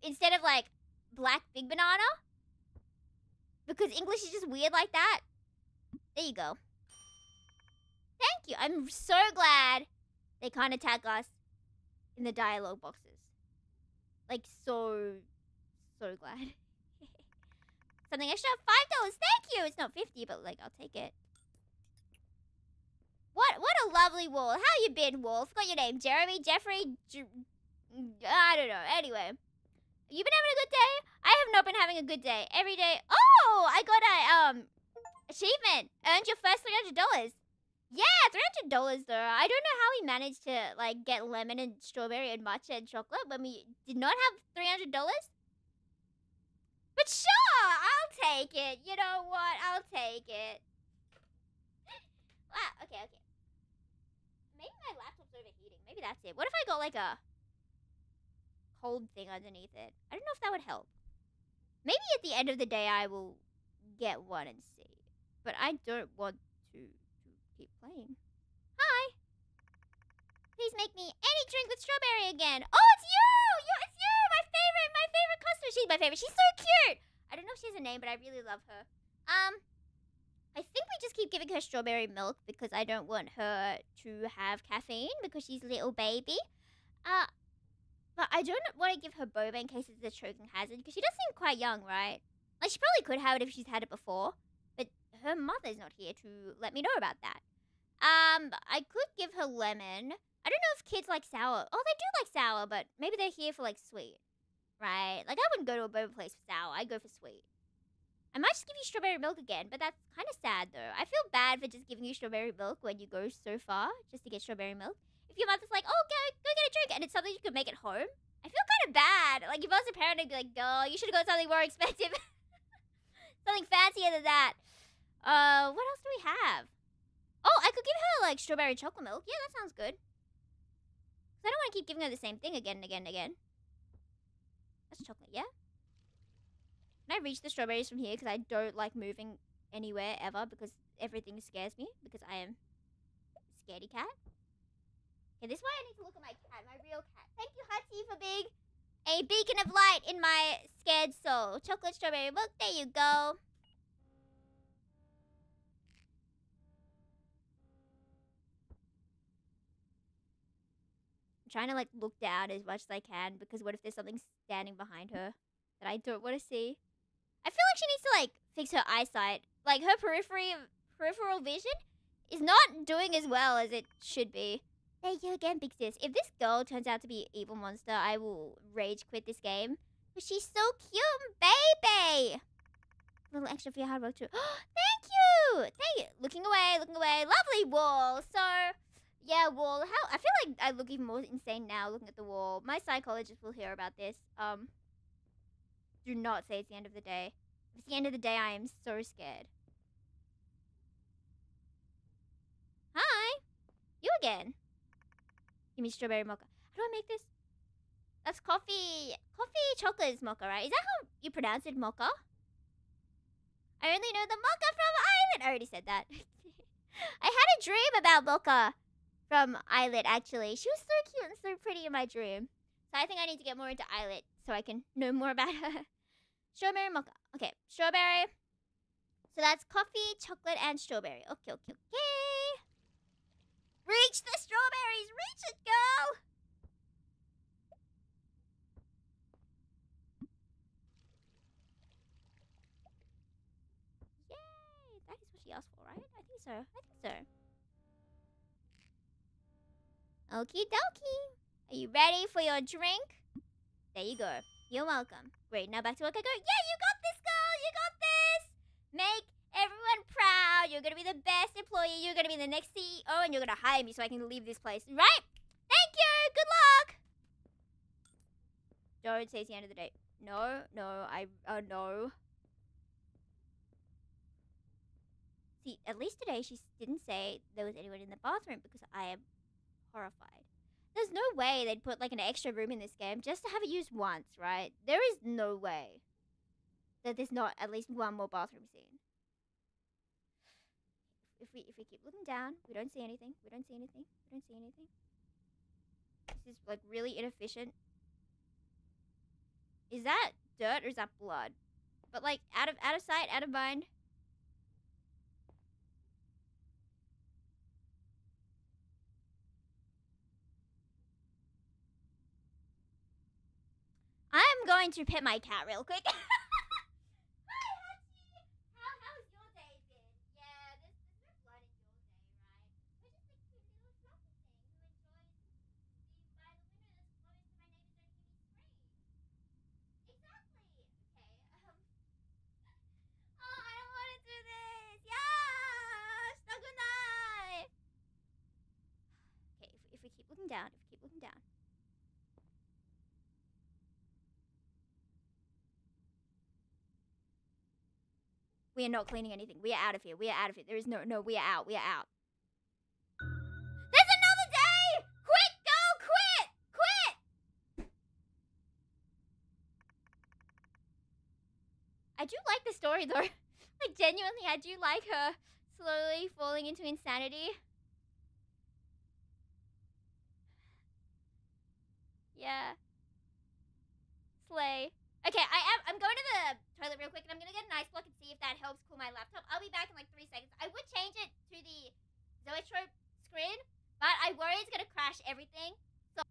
A: Instead of like, black big banana? Because English is just weird like that. There you go. Thank you. I'm so glad they can't attack us in the dialogue boxes. Like, so glad. Something extra? $5. Thank you. It's not 50, but like, I'll take it. What a lovely wall. How you been, wall? Forgot your name. Jeremy? Jeffrey? I don't know. Anyway. You been having a good day? I have not been having a good day. Every day. Oh, I got a, achievement. Earned your first $300. Yeah, $300 though. I don't know how we managed to, like, get lemon and strawberry and matcha and chocolate when we did not have $300. But sure, I'll take it. You know what? I'll take it. Wow, okay. Maybe my laptop's overheating. Maybe that's it. What if I got, like, a cold thing underneath it? I don't know if that would help. Maybe at the end of the day I will get one and see. But I don't want to keep playing. Hi. Please make me any drink with strawberry again. Oh, it's you! It's you! My favorite customer. She's my favorite. She's so cute. I don't know if she has a name, but I really love her. I think we just keep giving her strawberry milk because I don't want her to have caffeine because she's a little baby. But I don't want to give her boba in case it's a choking hazard because she does seem quite young, right? Like, she probably could have it if she's had it before, but her mother's not here to let me know about that. I could give her lemon. I don't know if kids like sour. Oh, they do like sour, but maybe they're here for, like, sweet, right? Like, I wouldn't go to a boba place for sour. I'd go for sweet. I might just give you strawberry milk again, but that's kind of sad, though. I feel bad for just giving you strawberry milk when you go so far just to get strawberry milk. If your mother's like, oh, go get a drink, and it's something you could make at home, I feel kind of bad. Like, if I was a parent, I'd be like, girl, you should have got something more expensive. Something fancier than that. What else do we have? Oh, I could give her, like, strawberry chocolate milk. Yeah, that sounds good. Because I don't want to keep giving her the same thing again and again and again. That's chocolate, yeah? Can I reach the strawberries from here? Because I don't like moving anywhere ever because everything scares me. Because I am a scaredy cat. Okay, this is why I need to look at my cat, my real cat. Thank you, Hati, for being a beacon of light in my scared soul. Chocolate strawberry milk, there you go. I'm trying to, like, look down as much as I can because what if there's something standing behind her that I don't want to see? I feel like she needs to, like, fix her eyesight. Like, her peripheral vision is not doing as well as it should be. Thank you again, Big Sis. If this girl turns out to be an evil monster, I will rage quit this game. But she's so cute, baby! A little extra for your hard work, too. Thank you! Thank you! Looking away. Lovely wall. So, yeah, wall. I feel like I look even more insane now looking at the wall. My psychologist will hear about this. Do not say it's the end of the day. If it's the end of the day, I am so scared. Hi! You again. Give me strawberry mocha. How do I make this? That's coffee. Coffee chocolate is mocha, right? Is that how you pronounce it, mocha? I only know the mocha from Islet. I already said that. I had a dream about mocha from Islet, actually. She was so cute and so pretty in my dream. So I think I need to get more into Islet so I can know more about her. Strawberry mocha. Okay, strawberry. So that's coffee, chocolate, and strawberry. Okay. Reach the strawberries! Reach it, girl! Yay! That is what she asked for, right? I think so. Okie dokie. Are you ready for your drink? There you go. You're welcome. Great, now back to work I go. Yeah, you got this, girl! You got this! Make everyone proud. You're gonna be the best employee. You're gonna be the next CEO, and you're gonna hire me so I can leave this place. Right? Thank you! Good luck! Don't say it's the end of the day. No, no. See, at least today she didn't say there was anyone in the bathroom because I am horrified. There's no way they'd put like an extra room in this game just to have it used once, right? There is no way that there's not at least one more bathroom scene. If we keep looking down, we don't see anything. We don't see anything. We don't see anything. This is like really inefficient. Is that dirt or is that blood? But like out of sight, out of mind. I'm going to pet my cat real quick. Hi, Hachi. How's your day been? Yeah, there's no blood in your day, right? We're just a cute little fluffy thing who enjoys being by the window that's closed so my neighbors don't hear me scream. Exactly. Okay. Oh, I don't want to do this. Yeah, stagunai. Okay, if we keep looking down, we are not cleaning anything. We are out of here. We are out of here. There is no. We are out. We are out. There's another day. Quit, girl. Quit. Quit. I do like the story though. Like genuinely, I do like her slowly falling into insanity. Yeah. Slay. Okay, I'm going to the toilet real quick and I'm gonna get an ice block and see if that helps cool my laptop. I'll be back in like 3 seconds. I would change it to the Zoetrope screen, but I worry it's gonna crash everything. So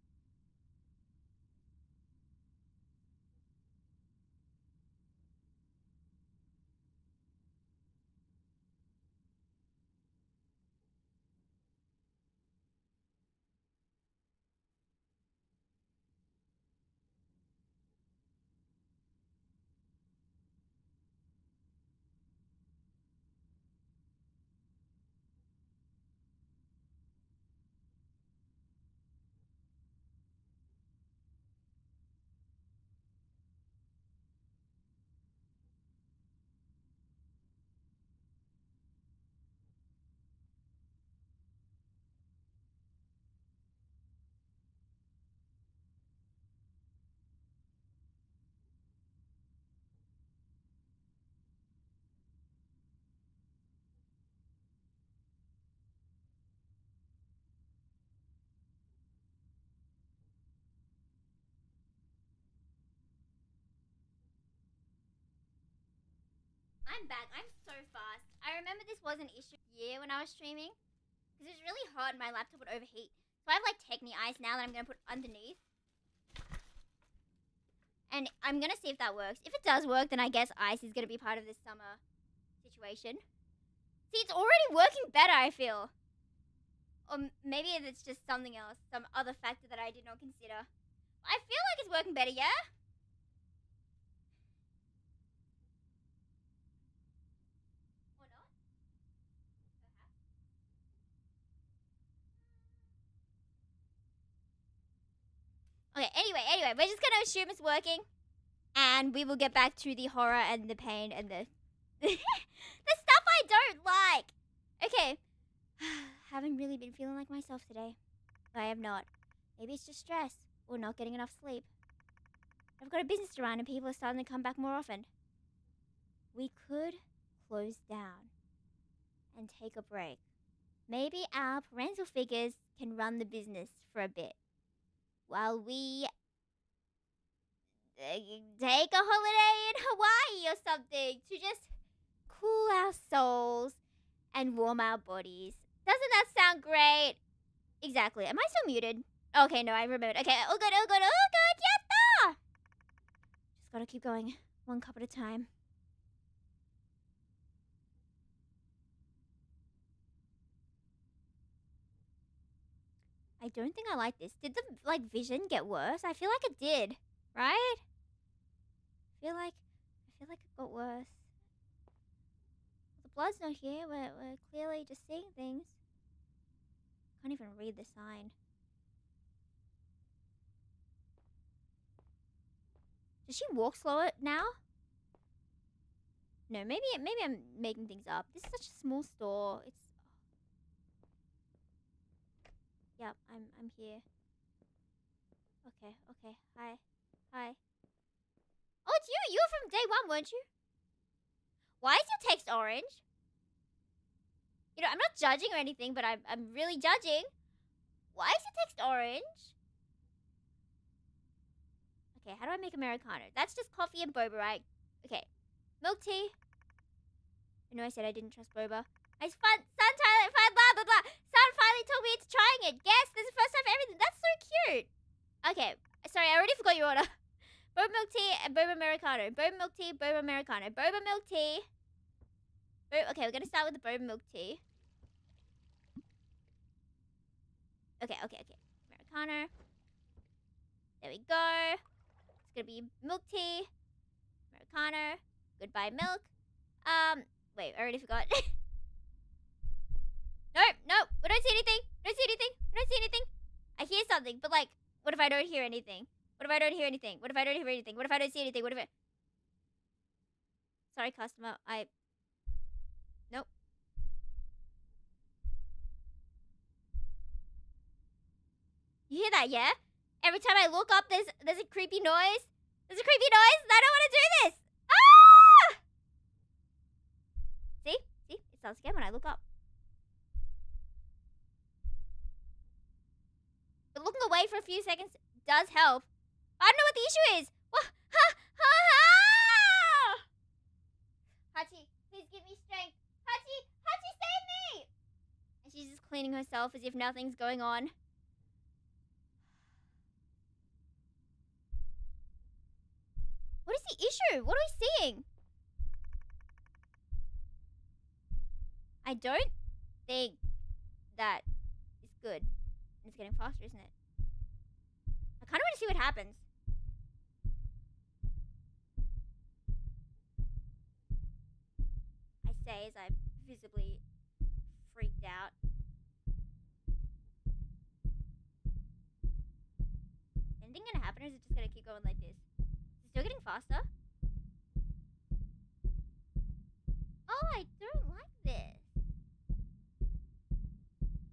A: I'm back. I'm so fast. I remember this was an issue year when I was streaming because it was really hot and my laptop would overheat. So I have like Techni Ice now that I'm gonna put underneath. And I'm gonna see if that works. If it does work, then I guess ice is gonna be part of this summer situation. See, it's already working better, I feel. Or maybe it's just something else, some other factor that I did not consider. I feel like it's working better, yeah? Or not? Perhaps. Okay, anyway, we're just gonna assume it's working. And we will get back to the horror and the pain and the the stuff I don't like. Okay. Haven't really been feeling like myself today. I have not. Maybe it's just stress or not getting enough sleep. I've got a business to run and people are starting to come back more often. We could close down and take a break. Maybe our parental figures can run the business for a bit while we take a holiday in Hawaii or something to just cool our souls and warm our bodies. Doesn't that sound great? Exactly. Am I still muted? Okay, no, I remembered. Okay, oh good, yatta! Just gotta keep going, one cup at a time. I don't think I like this. Did the like vision get worse? I feel like it did, right? I feel like it got worse. The blood's not here. We're clearly just seeing things. Can't even read the sign. Does she walk slower now? No, maybe I'm making things up. This is such a small store. It's Yep, I'm here. Okay. Hi. Oh, it's you. You were from day one, weren't you? Why is your text orange? You know, I'm not judging or anything, but I'm really judging. Why is your text orange? Okay, how do I make Americano? That's just coffee and boba, right? Okay. Milk tea. I know I said I didn't trust boba. Sun blah blah blah. Sun finally told me it's trying it. Guess this is the first time for everything. That's so cute. Okay. Sorry, I already forgot your order. Boba milk tea and boba Americano. Boba milk tea, boba Americano. Boba milk tea. Okay, we're gonna start with the boba milk tea. Okay. Americano. There we go. It's gonna be milk tea. Americano. Goodbye milk. Wait, I already forgot. Nope. We don't see anything. I hear something, but like, what if I don't hear anything? What if I don't see anything? What if Sorry, customer. Nope. You hear that, yeah? Every time I look up, there's a creepy noise. I don't want to do this. Ah! See? It starts again when I look up. But looking away for a few seconds does help. I don't know what the issue is. Hachi, please give me strength. Hachi, save me! And she's just cleaning herself as if nothing's going on. What is the issue? What are we seeing? I don't think that is good. It's getting faster, isn't it? I kind of want to see what happens. I say as I'm visibly freaked out. Anything gonna happen, or is it just gonna keep going like this? Is it still getting faster? Oh, I don't like this.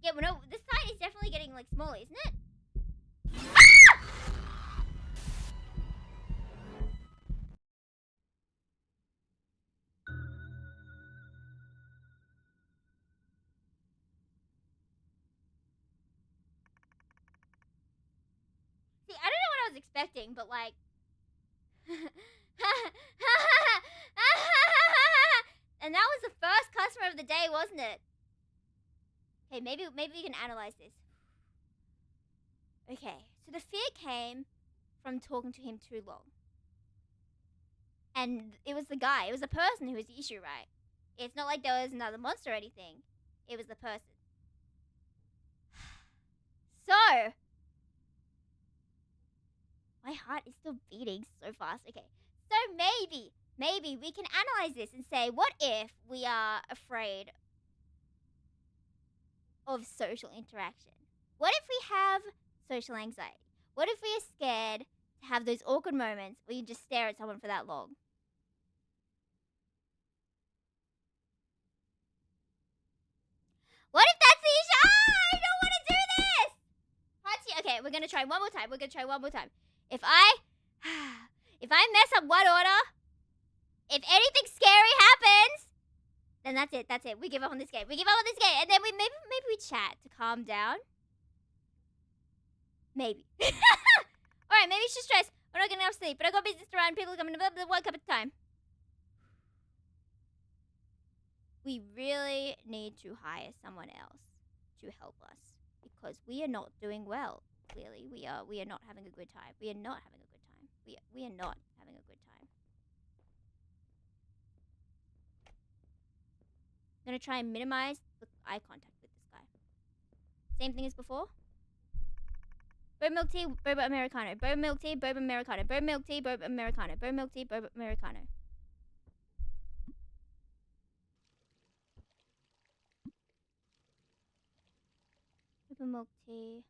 A: Yeah, well, no, this sign is definitely getting like smaller, isn't it? Ah! See, I don't know what I was expecting, but like... And that was the first customer of the day, wasn't it? Okay, maybe we can analyze this. Okay, so the fear came from talking to him too long. And it was the guy, it was the person who was the issue, right? It's not like there was another monster or anything. It was the person. So, my heart is still beating so fast. Okay, so maybe we can analyze this and say, what if we are afraid of social interaction? What if we have social anxiety? What if we are scared to have those awkward moments where you just stare at someone for that long? What if that's the issue? I don't want to do this! Hachi, okay, we're gonna try one more time. If I mess up one order, if anything scary happens, then that's it. We give up on this game. And then maybe we chat to calm down. Maybe. Alright, maybe she's stressed. We're not getting enough sleep, but I got business to run. People are coming to one cup at a time. We really need to hire someone else to help us because we are not doing well. Clearly, we are not having a good time. We are not having a good time. I'm gonna try and minimize the eye contact with this guy. Same thing as before. Boba milk tea, boba americano. Boba milk tea, boba americano. Boba milk tea, boba americano. Boba milk tea, boba americano. Boba milk tea.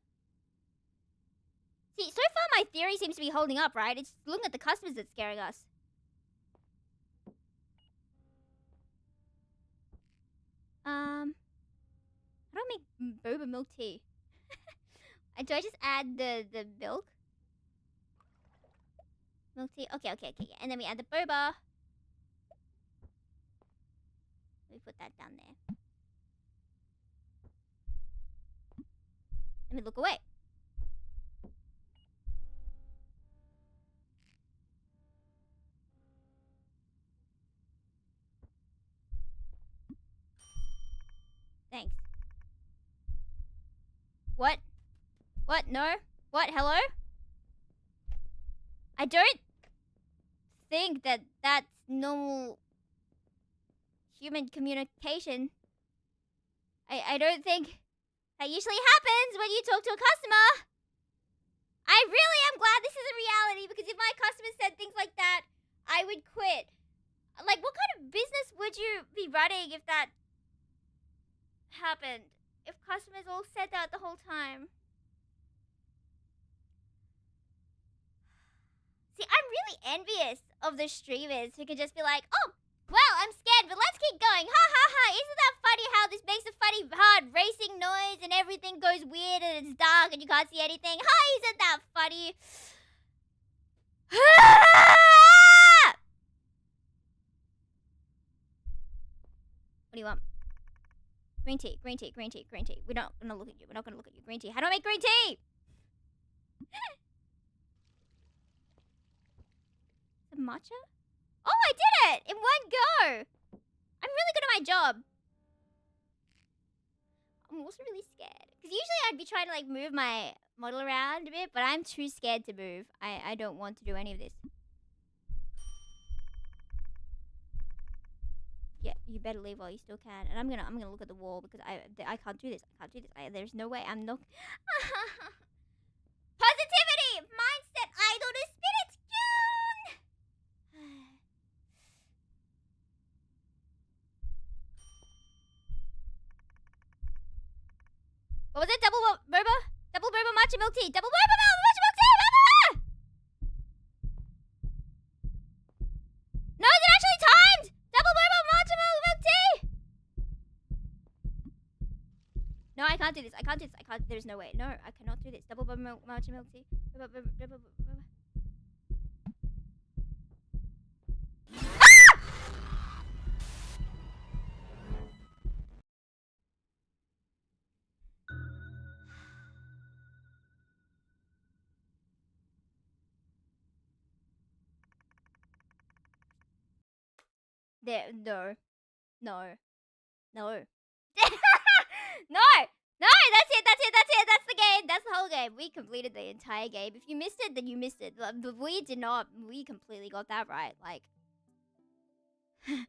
A: See, so far my theory seems to be holding up, right? It's looking at the customers that's scaring us. How do I make boba milk tea? Do I just add the milk? Milk tea? Okay, okay, okay, yeah. And then we add the boba. Let me put that down there. Let me look away. Thanks. What? What? No? What? Hello? I don't think that that's normal human communication. I don't think that usually happens when you talk to a customer. I really am glad this isn't reality, because if my customers said things like that, I would quit. Like, what kind of business would you be running if that happened? If customers all said that the whole time? See, I'm really envious of the streamers who can just be like, oh, well, I'm scared, but let's keep going. Ha ha ha. Isn't that funny how this makes a funny hard racing noise and everything goes weird and it's dark and you can't see anything? Ha, isn't that funny? What do you want? Green tea, green tea, green tea, green tea. We're not gonna look at you. We're not gonna look at you. Green tea. How do I make green tea? The matcha? Oh, I did it! In one go! I'm really good at my job. I'm also really scared. Because usually I'd be trying to, like, move my model around a bit, but I'm too scared to move. I don't want to do any of this. Yeah, you better leave while you still can. And I'm gonna look at the wall because I can't do this. I can't do this. There's no way. I'm not. Positivity, mindset, idol to spirit tune. What was it? Double boba? Double boba matcha milk tea. Double boba matcha milk tea. No, is it actually timed? Double boba matcha milk tea. No, I can't do this. I can't do this. I can't. There's no way. No, I cannot do this. Double boba matcha milk tea. Double boba. There, no, no, no, no, that's it, that's the game, that's the whole game. We completed the entire game. If you missed it, then you missed it. We did not, we completely got that right, like. Well,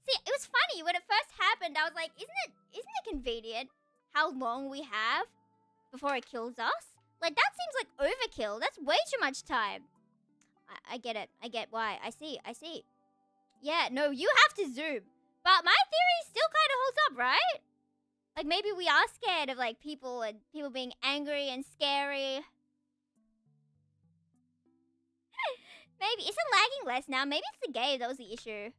A: see, it was funny, when it first happened, I was like, isn't it convenient how long we have before it kills us? Like, that seems like overkill, that's way too much time. I get it. I get why. I see. Yeah, no, you have to zoom. But my theory still kind of holds up, right? Like, maybe we are scared of, like, people and people being angry and scary. Maybe. Is it lagging less now? Maybe it's the game that was the issue.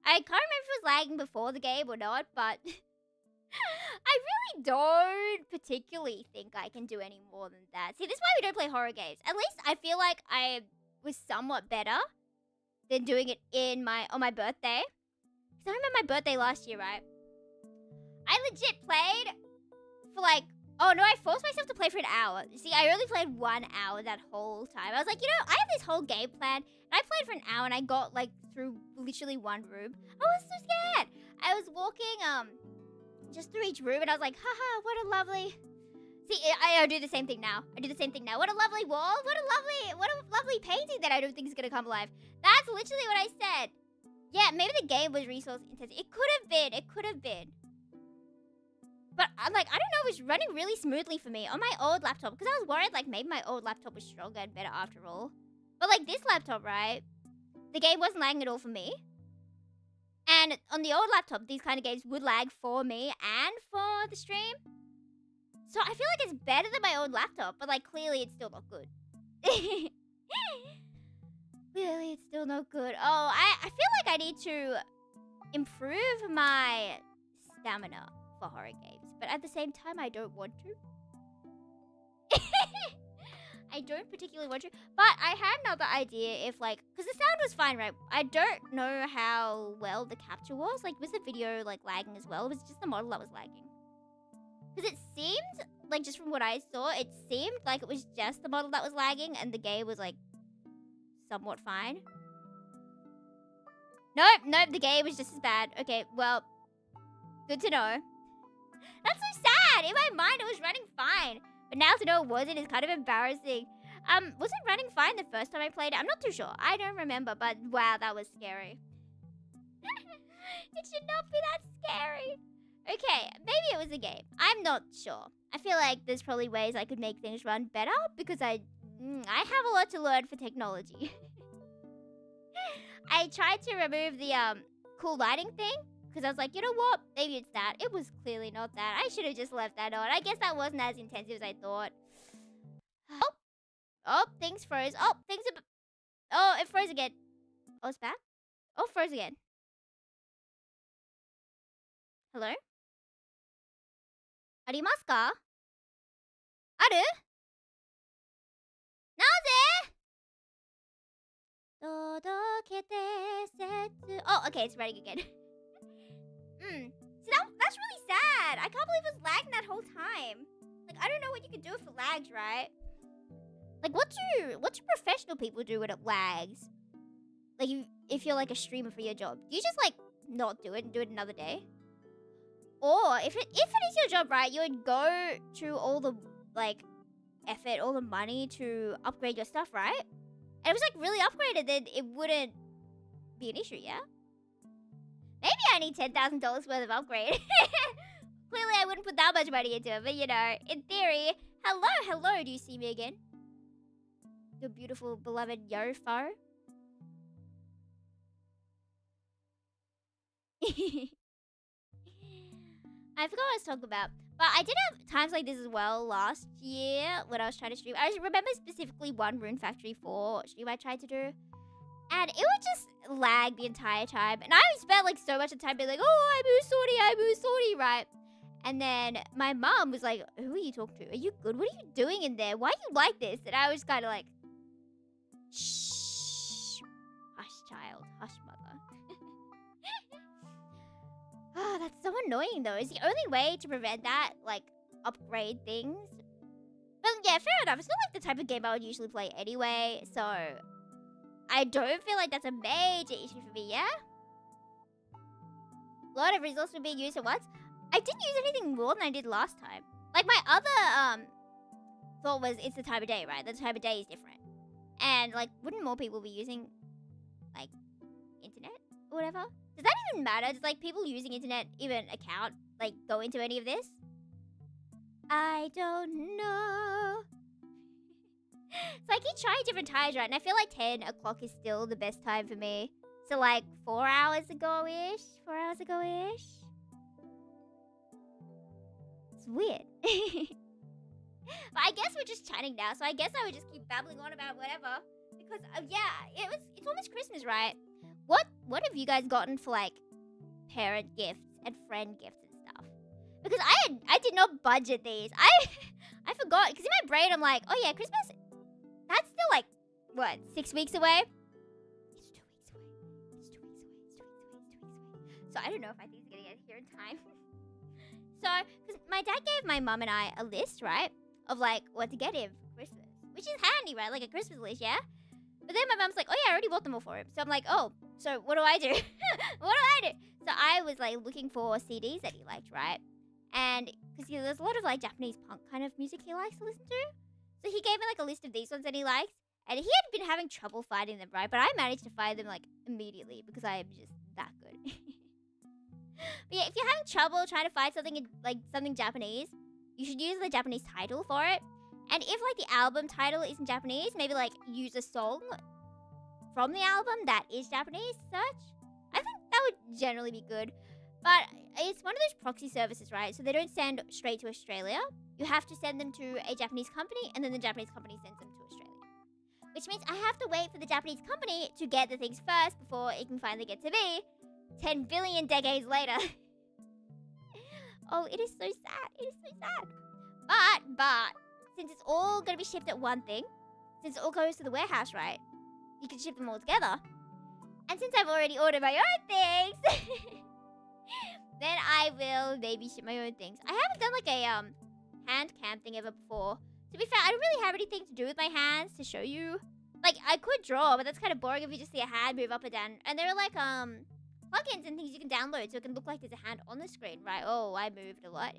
A: I can't remember if it was lagging before the game or not, but... I really don't particularly think I can do any more than that. See, this is why we don't play horror games. At least I feel like I was somewhat better than doing it on my birthday. Because I remember my birthday last year, right? I legit played for like... Oh no, I forced myself to play for an hour. See, I only played 1 hour that whole time. I was like, you know, I have this whole game plan. And I played for an hour and I got like through literally one room. I was so scared. I was walking just through each room and I was like, haha, what a lovely... See, I do the same thing now. What a lovely wall. What a lovely painting that I don't think is going to come alive. That's literally what I said. Yeah, maybe the game was resource intensive. It could have been. But I don't know, it was running really smoothly for me on my old laptop. Because I was worried, like, maybe my old laptop was stronger and better after all. But, like, this laptop, right? The game wasn't lagging at all for me. And on the old laptop, these kind of games would lag for me and for the stream. So I feel like it's better than my old laptop. But, like, clearly it's still not good. Clearly it's still not good. Oh, I feel like I need to improve my stamina for horror games. But at the same time, I don't want to. I don't particularly want to. But I had another idea if, like, because the sound was fine, right? I don't know how well the capture was. Like, was the video, like, lagging as well? Or was it just the model that was lagging? Because it seemed, like, just from what I saw, it seemed like it was just the model that was lagging and the game was, like, somewhat fine. Nope, the game was just as bad. Okay, well, good to know. That's so sad. In my mind, it was running fine. But now to know it wasn't is kind of embarrassing. Was it running fine the first time I played it? I'm not too sure. I don't remember, but wow, that was scary. It should not be that scary. Okay, maybe it was a game. I'm not sure. I feel like there's probably ways I could make things run better because I have a lot to learn for technology. I tried to remove the cool lighting thing because I was like, you know what? Maybe it's that. It was clearly not that. I should have just left that on. I guess that wasn't as intensive as I thought. Oh, things froze. Oh, oh, it froze again. Oh, it's back? Oh, froze again. Hello? Arimasu ka? Aru? Naze? Oh, okay, it's running again. So that's really sad. I can't believe it was lagging that whole time. Like, I don't know what you can do if it lags, right? Like, what do professional people do when it lags? Like, if you're like a streamer for your job, do you just like not do it and do it another day? Or if it is your job, right, you would go through all the like effort, all the money to upgrade your stuff, right? And it was like really upgraded, then it wouldn't be an issue, yeah? Maybe I need $10,000 worth of upgrade. Clearly I wouldn't put that much money into it, but you know, in theory. Hello, do you see me again? Your beautiful, beloved Yofo. I forgot what I was talking about. But I did have times like this as well last year when I was trying to stream. I remember specifically one Rune Factory 4 stream I tried to do. And it would just lag the entire time. And I spent like so much of time being like, oh, I'm sorry, right? And then my mom was like, who are you talking to? Are you good? What are you doing in there? Why are you like this? And I was kind of like, shh. Hush, child. Hush, mother. Ah, that's so annoying though. It's the only way to prevent that, like, upgrade things. But yeah, fair enough. It's not like the type of game I would usually play anyway, so I don't feel like that's a major issue for me, yeah? A lot of resources were being used at once. I didn't use anything more than I did last time. Like, my other thought was it's the time of day, right? The time of day is different. And, like, wouldn't more people be using, like, internet or whatever? Does that even matter? Does, like, people using internet even account, like, go into any of this? I don't know. So I keep trying different times, right? And I feel like 10 o'clock is still the best time for me. So, like, 4 hours ago-ish? 4 hours ago-ish? It's weird. But I guess we're just chatting now, so I guess I would just keep babbling on about whatever. Because, yeah, it's almost Christmas, right? What have you guys gotten for, like, parent gifts and friend gifts and stuff? Because I did not budget these. I forgot, because in my brain I'm like, oh yeah, Christmas, that's still like, what, 6 weeks away? It's 2 weeks away. It's 2 weeks away. It's 2 weeks away. It's 2 weeks away. So I don't know if I think it's gonna get here in time. So, because my dad gave my mum and I a list, right, of like what to get him for Christmas, which is handy, right? Like a Christmas list, yeah. But then my mum's like, oh yeah, I already bought them all for him. So I'm like, oh, so what do I do? What do I do? So I was like looking for CDs that he liked, right? And because there's a lot of like Japanese punk kind of music he likes to listen to. So he gave me like a list of these ones that he likes. And he had been having trouble finding them, right? But I managed to find them like immediately because I am just that good. But yeah, if you're having trouble trying to find something in, like something Japanese, you should use the Japanese title for it. And if like the album title is in Japanese, maybe like use a song from the album that is Japanese search. I think that would generally be good. But it's one of those proxy services, right? So they don't send straight to Australia. You have to send them to a Japanese company, and then the Japanese company sends them to Australia. Which means I have to wait for the Japanese company to get the things first before it can finally get to me 10 billion decades later. Oh, it is so sad. It is so sad. But, since it's all going to be shipped at one thing, since it all goes to the warehouse, right? You can ship them all together. And since I've already ordered my own things, then I will maybe ship my own things. I haven't done like a hand cam thing ever before. To be fair, I don't really have anything to do with my hands to show you. Like, I could draw, but that's kind of boring if you just see a hand move up and down. And there are like plugins and things you can download so it can look like there's a hand on the screen, right? Oh, I moved a lot.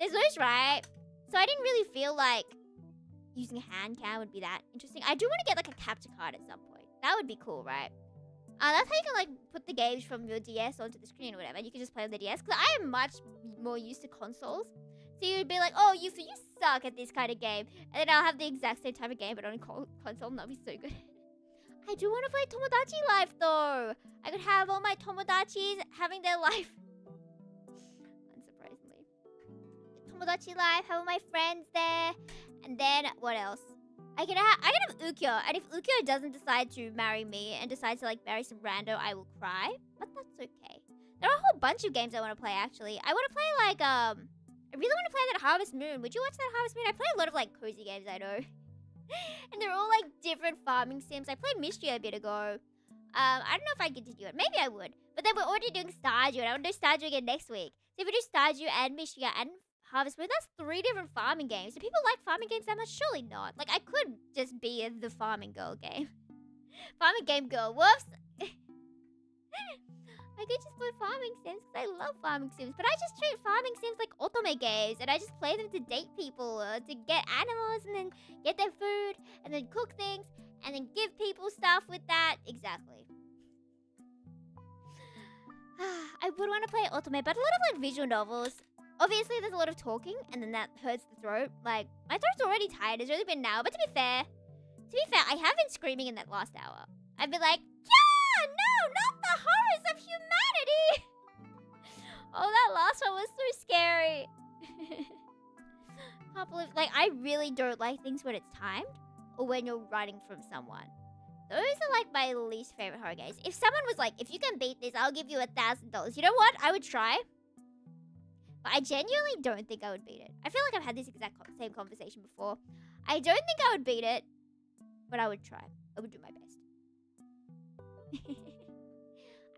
A: There's those, right? So I didn't really feel like using a hand cam would be that interesting. I do want to get like a capture card at some point. That would be cool, right? That's how you can like put the games from your DS onto the screen or whatever. You can just play on the DS. Because I am much more used to consoles. So you'd be like, oh, Yufu, you suck at this kind of game. And then I'll have the exact same type of game but on a console. And that'll be so good. I do want to play Tomodachi Life though. I could have all my Tomodachis having their life. Unsurprisingly. Tomodachi Life, have all my friends there. And then, what else? I can have Ukyo. And if Ukyo doesn't decide to marry me and decides to like marry some rando, I will cry. But that's okay. There are a whole bunch of games I want to play actually. I want to play like, I really want to play that Harvest Moon. Would you watch that Harvest Moon? I play a lot of like cozy games, I know. And they're all like different farming sims. I played Mystery a bit ago. I don't know if I'd continue it. Maybe I would. But then we're already doing Stardew, and I want to do Stardew again next week. So if we do Stardew and Mystery and Harvest Moon, that's 3 different farming games. Do people like farming games that much? Surely not. Like, I could just be in the farming girl game. Farming game girl. Whoops. I could just play farming sims because I love farming sims. But I just treat farming sims like otome games. And I just play them to date people, to get animals, and then get their food, and then cook things, and then give people stuff with that. Exactly. I would want to play otome, but a lot of like visual novels. Obviously, there's a lot of talking, and then that hurts the throat. Like, my throat's already tired. It's really been an hour. But to be fair, I have been screaming in that last hour. I've been like, yeah, no, not the horrors of humanity. Oh, that last one was so scary. Can't believe, like, I really don't like things when it's timed or when you're running from someone. Those are like my least favorite horror games. If someone was like, if you can beat this, I'll give you $1,000. You know what? I would try. But I genuinely don't think I would beat it. I feel like I've had this exact same conversation before. I don't think I would beat it, but I would try. I would do my best.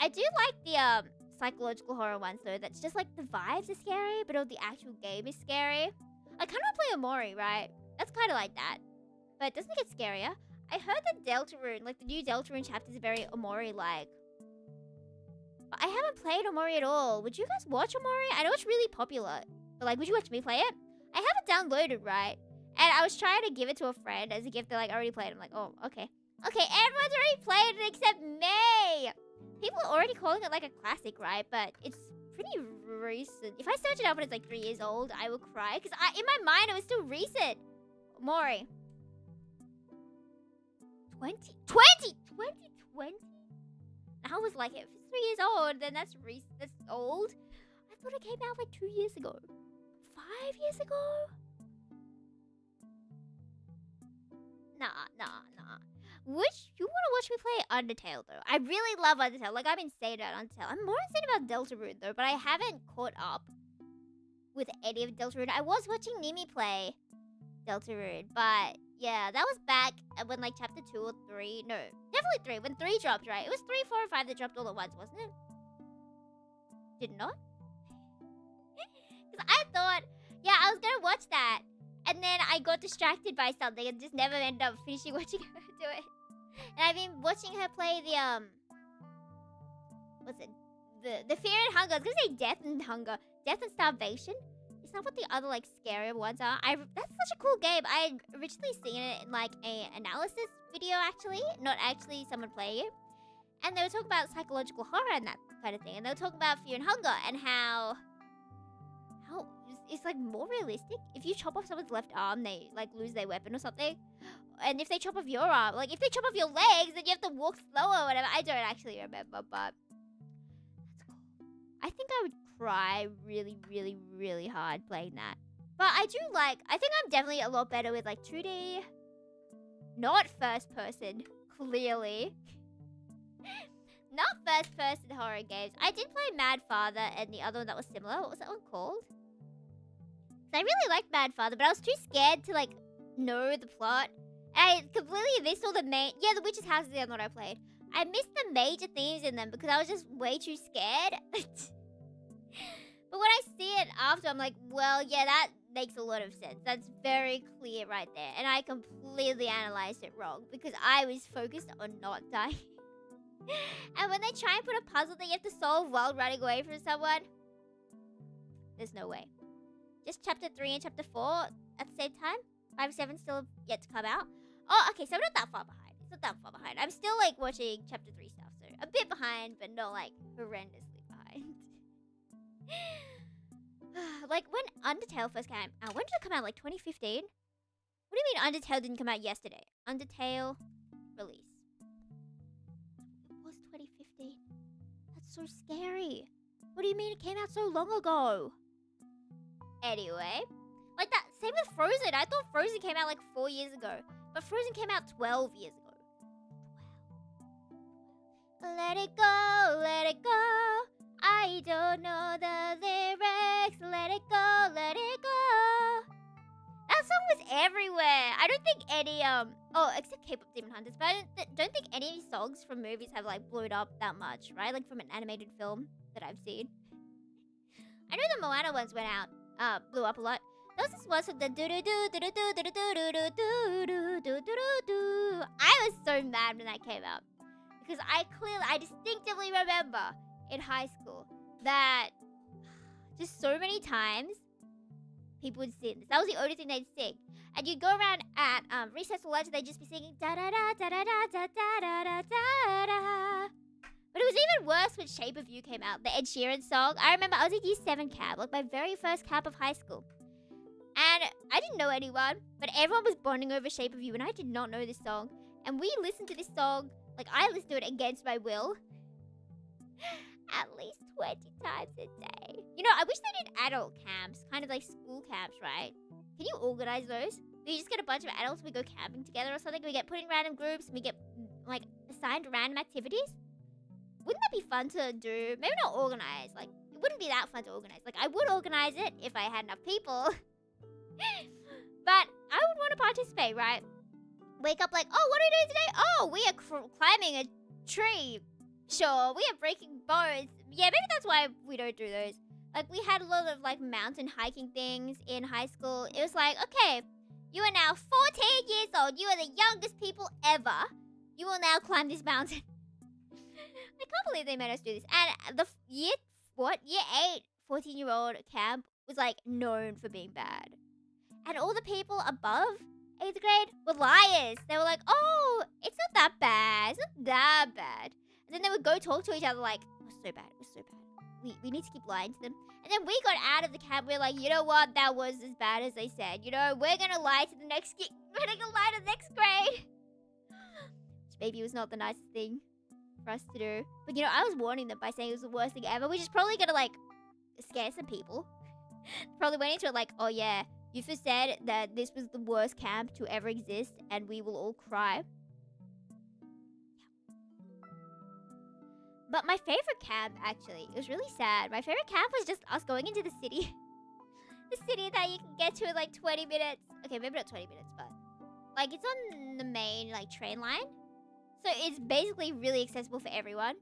A: I do like the psychological horror ones though. That's just like the vibes are scary, but the actual game is scary. I kind of play Omori, right? That's kind of like that. But doesn't it get scarier? I heard that Deltarune, like the new Deltarune chapters are very Omori-like. But I haven't played Omori at all. Would you guys watch Omori? I know it's really popular. But like, would you watch me play it? I have it downloaded, right? And I was trying to give it to a friend as a gift. They're like, I already played it. I'm like, oh, okay. Okay, everyone's already played it except me. People are already calling it like a classic, right? But it's pretty recent. If I search it up and it's like 3 years old, I will cry. Because in my mind, it was still recent. Omori. 2020? I was like, if it's 3 years old, then that's old. I thought it came out like 2 years ago. 5 years ago? Nah. You want to watch me play Undertale, though? I really love Undertale. Like, I'm insane about Undertale. I'm more insane about Deltarune, though, but I haven't caught up with any of Deltarune. I was watching Nimi play Deltarune, but yeah, that was back when, like, chapter 2 or 3. No, definitely 3. When 3 dropped, right? It was 3, 4, and 5 that dropped all at once, wasn't it? Did it not? Because I thought, yeah, I was going to watch that. And then I got distracted by something and just never ended up finishing watching her do it. And I've been watching her play the, what's it? The Fear and Hunger. I was going to say Death and Hunger. Death and Starvation. It's not what the other, like, scarier ones are. That's such a cool game. I had originally seen it in, like, a analysis video, actually. Not actually someone playing it. And they were talking about psychological horror and that kind of thing. And they were talking about fear and hunger and how it's like more realistic. If you chop off someone's left arm, they like lose their weapon or something. And if they chop off your arm, like if they chop off your legs, then you have to walk slower or whatever. I don't actually remember, but that's cool. I think I would cry really, really, really hard playing that. But I think I'm definitely a lot better with like 2D, not first person, clearly. Not first person horror games. I did play Mad Father and the other one that was similar. What was that one called? I really liked Mad Father, but I was too scared to like know the plot. I completely missed all the the Witch's House is the other one I played. I missed the major themes in them because I was just way too scared. But when I see it after, I'm like, well, yeah, that makes a lot of sense. That's very clear right there. And I completely analyzed it wrong because I was focused on not dying. And when they try and put a puzzle that you have to solve while running away from someone, there's no way. Just chapter 3 and chapter 4 at the same time. 5 and 7 still yet to come out. Oh, okay, so I'm not that far behind. It's not that far behind. I'm still like watching chapter 3 stuff, so a bit behind, but not like horrendously behind. Like when Undertale first came out, when did it come out? Like 2015? What do you mean Undertale didn't come out yesterday? Undertale release. It was 2015. That's so scary. What do you mean it came out so long ago? Anyway, like that, same with Frozen. I thought Frozen came out like 4 years ago, but Frozen came out 12 years ago. 12. Let it go, let it go. I don't know the lyrics. Let it go, let it go. That song was everywhere. I don't think any except K-pop Demon Hunters, but I don't think any songs from movies have like blown up that much, right? Like from an animated film that I've seen. I know the Moana ones went out. Blew up a lot. There was this one with the do do do do do do do do do do do do do. I was so mad when that came out because I distinctively remember in high school that just so many times people would sing this. That was the only thing they'd sing, and you'd go around at recess or lunch and they'd just be singing da da da da da da da da da da da. But it was even worse when Shape of You came out, the Ed Sheeran song. I remember I was in year 7 camp, like my very first camp of high school. And I didn't know anyone, but everyone was bonding over Shape of You, and I did not know this song. And we listened to this song, like I listened to it against my will, at least 20 times a day. You know, I wish they did adult camps, kind of like school camps, right? Can you organize those? We just get a bunch of adults, we go camping together or something, we get put in random groups, and we get like assigned random activities. Wouldn't that be fun to do? Maybe not organize. Like, it wouldn't be that fun to organize. Like, I would organize it if I had enough people. But I would want to participate, right? Wake up like, oh, what are we doing today? Oh, we are climbing a tree. Sure, we are breaking bones. Yeah, maybe that's why we don't do those. Like, we had a lot of, like, mountain hiking things in high school. It was like, okay, you are now 14 years old. You are the youngest people ever. You will now climb this mountain. I can't believe they made us do this. And the year 8 14-year-old camp was like known for being bad. And all the people above 8th grade were liars. They were like, oh, it's not that bad. It's not that bad. And then they would go talk to each other like, it was so bad. It was so bad. We need to keep lying to them. And then we got out of the camp. We were like, you know what? That was as bad as they said. You know, we're going to lie to the next we're going to lie to the next grade. Which maybe was not the nicest thing for us to do. But you know, I was warning them by saying it was the worst thing ever, which is probably gonna like scare some people. Probably went into it like, oh yeah, Yufu said that this was the worst camp to ever exist and we will all cry. But my favorite camp, actually, it was really sad. My favorite camp was just us going into the city. The city that you can get to in like 20 minutes. Okay, maybe not 20 minutes, but like it's on the main like train line. So it's basically really accessible for everyone.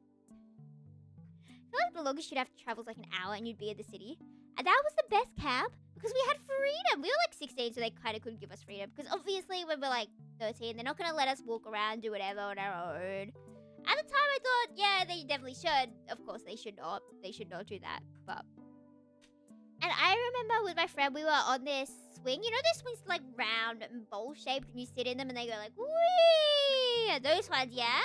A: I feel like the longest you'd have to travel is like an hour and you'd be in the city. And that was the best camp because we had freedom. We were like 16, so they kind of couldn't give us freedom. Because obviously when we're like 13, they're not going to let us walk around, do whatever on our own. At the time I thought, yeah, they definitely should. Of course they should not. They should not do that. But... And I remember with my friend, we were on this swing. You know those swings like round and bowl-shaped and you sit in them and they go like, whee! Those ones, yeah?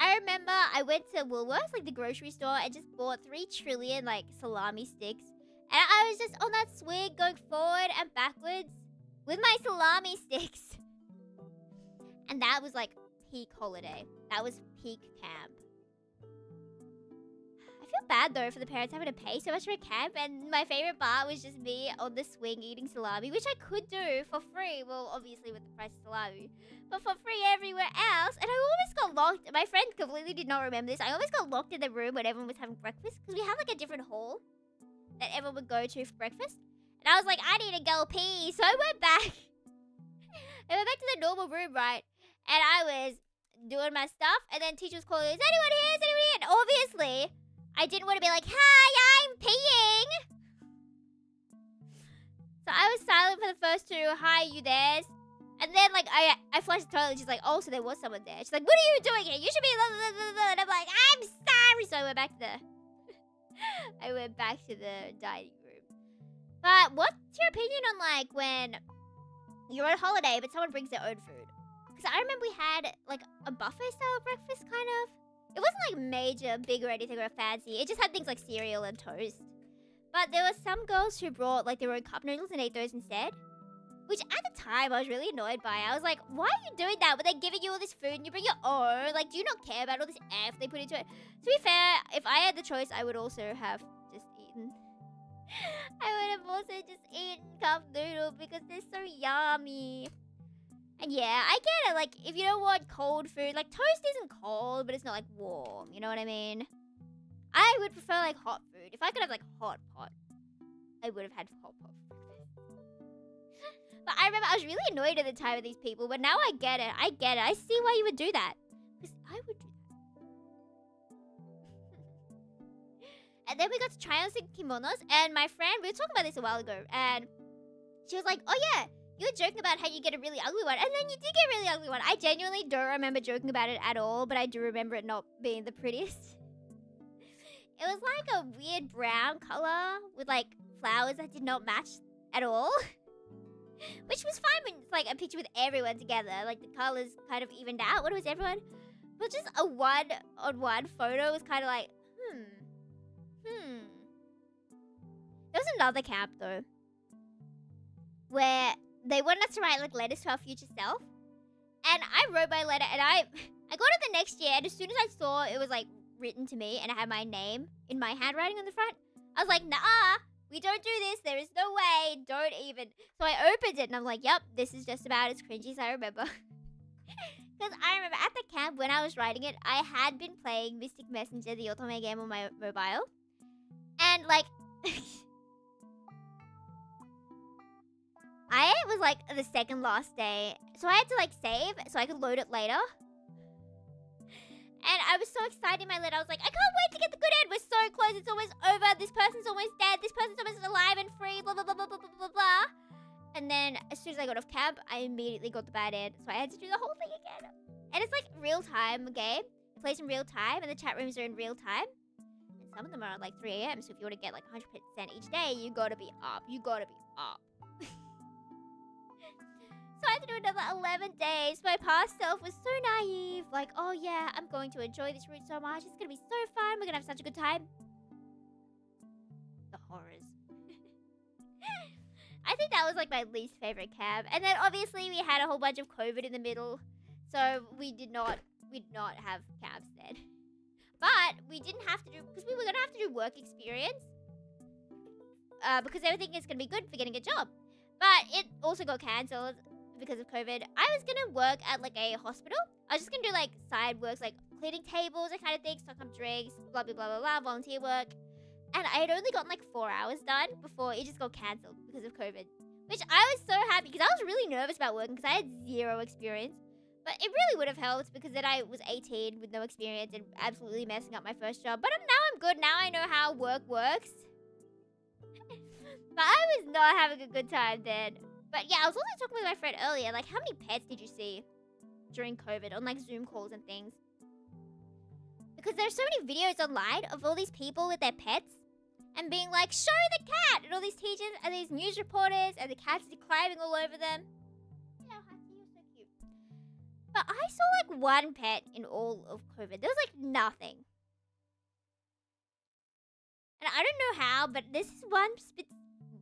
A: I remember I went to Woolworths, like the grocery store, and just bought 3 trillion like salami sticks. And I was just on that swing going forward and backwards with my salami sticks. And that was like peak holiday. That was peak camp. I feel bad though for the parents having to pay so much for camp, and my favorite part was just me on the swing eating salami, which I could do for free. Well, obviously with the price of salami, but for free everywhere else. And I almost got locked. My friend completely did not remember this. I almost got locked in the room when everyone was having breakfast, because we have like a different hall that everyone would go to for breakfast. And I was like, I need to go pee, so I went back. I went back to the normal room, right? And I was doing my stuff, and then teacher was calling, is anyone here? Is anyone here? And obviously, I didn't want to be like, hi, I'm peeing. So I was silent for the first 2, hi, you there? And then, like, I flushed the toilet, and she's like, oh, so there was someone there. She's like, what are you doing here? You should be blah, blah, blah, blah. And I'm like, I'm sorry. So I went back to the dining room. But what's your opinion on, like, when you're on holiday, but someone brings their own food? Because I remember we had, like, a buffet-style breakfast, kind of. It wasn't, like, major, big or anything or fancy. It just had things like cereal and toast. But there were some girls who brought, like, their own cup noodles and ate those instead. Which, at the time, I was really annoyed by. I was like, why are you doing that when they're giving you all this food and you bring your own? Like, do you not care about all this F they put into it? To be fair, if I had the choice, I would also have just eaten. I would have also just eaten cup noodles because they're so yummy. And yeah, I get it. Like, if you don't want cold food, like, toast isn't cold, but it's not, like, warm. You know what I mean? I would prefer, like, hot food. If I could have, like, hot, I would have had hot. But I remember I was really annoyed at the time with these people, but now I get it. I see why you would do that. Because I would do that. And then we got to try on some kimonos, and my friend, we were talking about this a while ago, and she was like, oh yeah, you were joking about how you get a really ugly one, and then you did get a really ugly one. I genuinely don't remember joking about it at all, but I do remember it not being the prettiest. It was like a weird brown color with like flowers that did not match at all. Which was fine when it's like a picture with everyone together. Like the colors kind of evened out when it was everyone. But just a one-on-one photo was kind of like, There was another camp though, where they wanted us to write like letters to our future self. And I wrote my letter, and I got it the next year, and as soon as I saw it was like written to me and it had my name in my handwriting on the front, I was like, nah. We don't do this. There is no way. Don't even. So I opened it and I'm like, yep, this is just about as cringy as I remember. Because I remember at the camp when I was writing it, I had been playing Mystic Messenger, the Otome game on my mobile. And like, I was like the second last day. So I had to like save so I could load it later. And I was so excited in my letter. I was like, I can't wait to get the good end. We're so close. It's almost over. This person's almost dead. This person's almost alive and free. Blah, blah, blah, blah, blah, blah, blah, blah. And then as soon as I got off camp, I immediately got the bad end. So I had to do the whole thing again. And it's like real time, okay? It plays in real time and the chat rooms are in real time. And some of them are at like 3 a.m. So if you want to get like 100% each day, you got to be up. You got to be up. So I had to do another 11 days. My past self was so naive. Like, oh yeah, I'm going to enjoy this route so much. It's going to be so fun. We're going to have such a good time. The horrors. I think that was like my least favorite camp. And then obviously we had a whole bunch of COVID in the middle. So we did not have camps then. But we didn't have to do, because we were going to have to do work experience. Because everything is going to be good for getting a job. But it also got cancelled because of COVID. I was gonna work at like a hospital. I was just gonna do like side works, like cleaning tables, that kind of thing, stock up drinks, blah, blah, blah, blah, blah, volunteer work. And I had only gotten like 4 hours done before it just got cancelled because of COVID. Which I was so happy, because I was really nervous about working because I had 0 experience. But it really would have helped, because then I was 18 with no experience and absolutely messing up my first job. But now I'm good. Now I know how work works. But I was not having a good time then. But yeah, I was also talking with my friend earlier, like, how many pets did you see during COVID on, like, Zoom calls and things? Because there's so many videos online of all these people with their pets and being like, show the cat! And all these teachers and these news reporters and the cats climbing all over them. Hello, Husky, you're so cute. But But I saw like one pet in all of COVID. There was like nothing. And I don't know how, but this is one should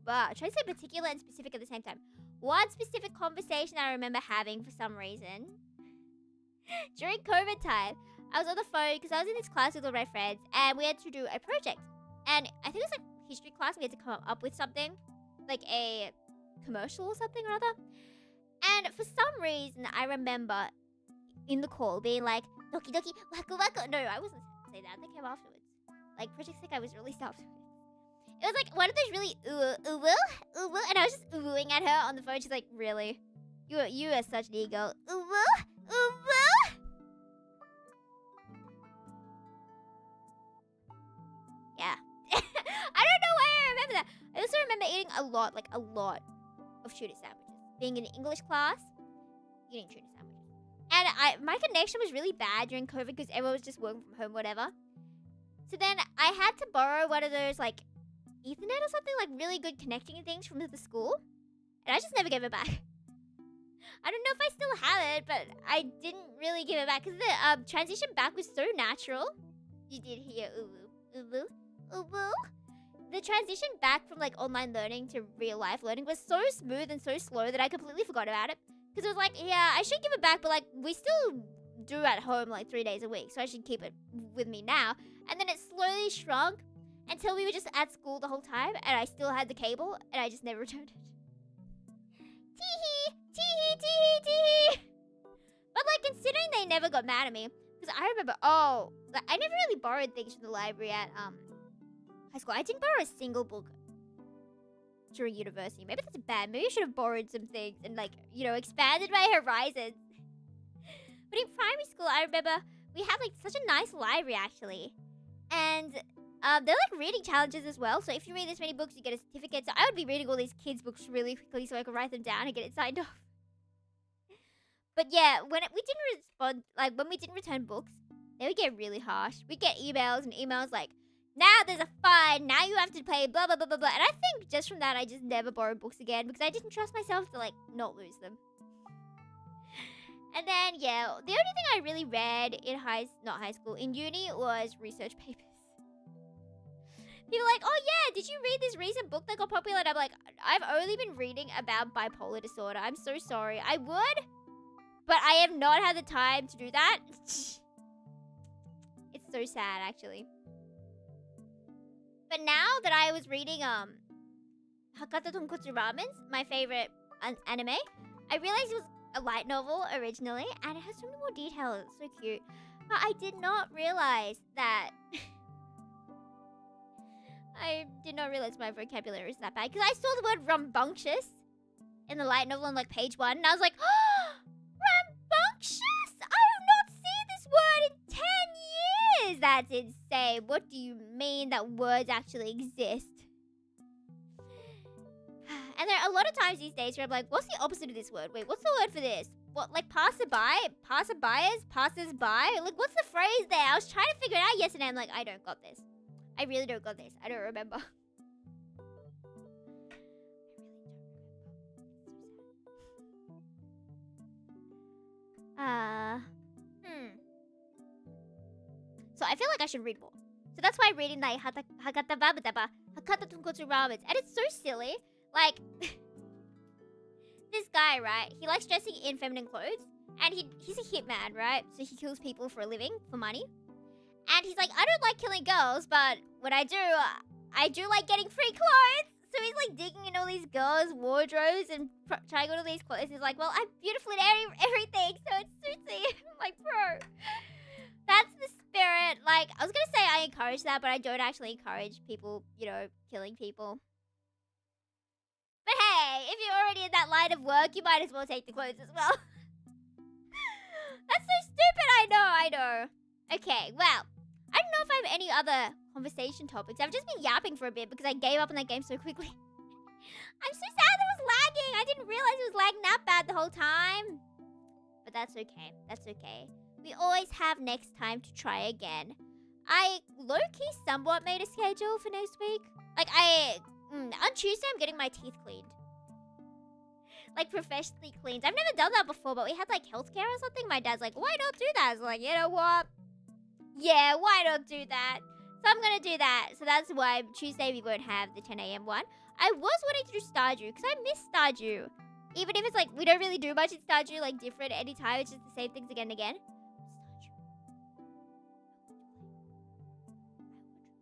A: I say particular and specific at the same time? One specific conversation I remember having for some reason. During COVID time, I was on the phone because I was in this class with all my friends and we had to do a project. And I think it was like history class. We had to come up with something, like a commercial or something or other. And for some reason, I remember in the call being like, Doki Doki, Waku Waku. No, I wasn't supposed to say that. That came afterwards. Like, Project Sick, I was really stopped. It was like one of those really ooh, and I was just oohing at her on the phone. She's like, really? You are such an ego. Ooh. Yeah. I don't know why I remember that. I also remember eating a lot of tuna sandwiches. Being in English class, eating tuna sandwiches. And my connection was really bad during COVID because everyone was just working from home, whatever. So then I had to borrow one of those like Ethernet or something, like really good connecting things from the school. And I just never gave it back. I don't know if I still have it, but I didn't really give it back because the transition back was so natural. You did hear uwu. The transition back from like online learning to real life learning was so smooth and so slow that I completely forgot about it. Because it was like, yeah, I should give it back, but like we still do at home like 3 days a week, so I should keep it with me now. And then it slowly shrunk until we were just at school the whole time and I still had the cable and I just never returned it. Tee-hee. But like considering they never got mad at me, because I remember, like, I never really borrowed things from the library at high school. I didn't borrow a single book during university. Maybe that's bad. Maybe I should have borrowed some things and like, expanded my horizons. But in primary school, I remember we had like such a nice library actually. And they're like reading challenges as well. So if you read this many books, you get a certificate. So I would be reading all these kids' books really quickly so I could write them down and get it signed off. But yeah, when we didn't return books, they would get really harsh. We'd get emails like, now there's a fine, now you have to pay blah, blah, blah, blah, blah. And I think just from that, I just never borrowed books again because I didn't trust myself to like not lose them. And then, yeah, the only thing I really read in in uni was research papers. People are like, oh yeah, did you read this recent book that got popular? And I'm like, I've only been reading about bipolar disorder. I'm so sorry. I would, but I have not had the time to do that. It's so sad, actually. But now that I was reading Hakata Tonkotsu Ramen's, my favorite anime, I realized it was a light novel originally, and it has so many more details. It's so cute. But I did not realize that... I did not realize my vocabulary is that bad. Because I saw the word rambunctious in the light novel on like page 1, and I was like, oh, rambunctious? I have not seen this word in 10 years. That's insane. What do you mean that words actually exist? And there are a lot of times these days where I'm like, what's the opposite of this word? Wait, what's the word for this? What, like passerby? Passerbyers? Passers-by? Like, what's the phrase there? I was trying to figure it out yesterday. I'm like, I don't got this. I really don't got this. I don't remember. So I feel like I should read more. So that's why I'm reading like Hakata Tonkotsu Ramens. And it's so silly. Like, this guy, right? He likes dressing in feminine clothes. And he's a hitman, right? So he kills people for a living, for money. And he's like, I don't like killing girls, but when I do like getting free clothes. So he's like digging in all these girls' wardrobes and trying on all these clothes. He's like, well, I'm beautiful in everything, so it suits me. I'm like, bro, that's the spirit. Like, I was going to say I encourage that, but I don't actually encourage people, killing people. But hey, if you're already in that line of work, you might as well take the clothes as well. That's so stupid, I know. Okay, well, I don't know if I have any other conversation topics. I've just been yapping for a bit because I gave up on that game so quickly. I'm so sad that it was lagging. I didn't realize it was lagging that bad the whole time. But that's okay. That's okay. We always have next time to try again. I low-key somewhat made a schedule for next week. Like, on Tuesday, I'm getting my teeth cleaned. like professionally cleans. I've never done that before, but we had like healthcare or something. My dad's like, why not do that? I was like, you know what? Yeah, why not do that? So I'm gonna do that. So that's why Tuesday we won't have the 10 a.m. one. I was wanting to do Stardew because I miss Stardew. Even if it's like we don't really do much in Stardew, like different anytime, it's just the same things again and again.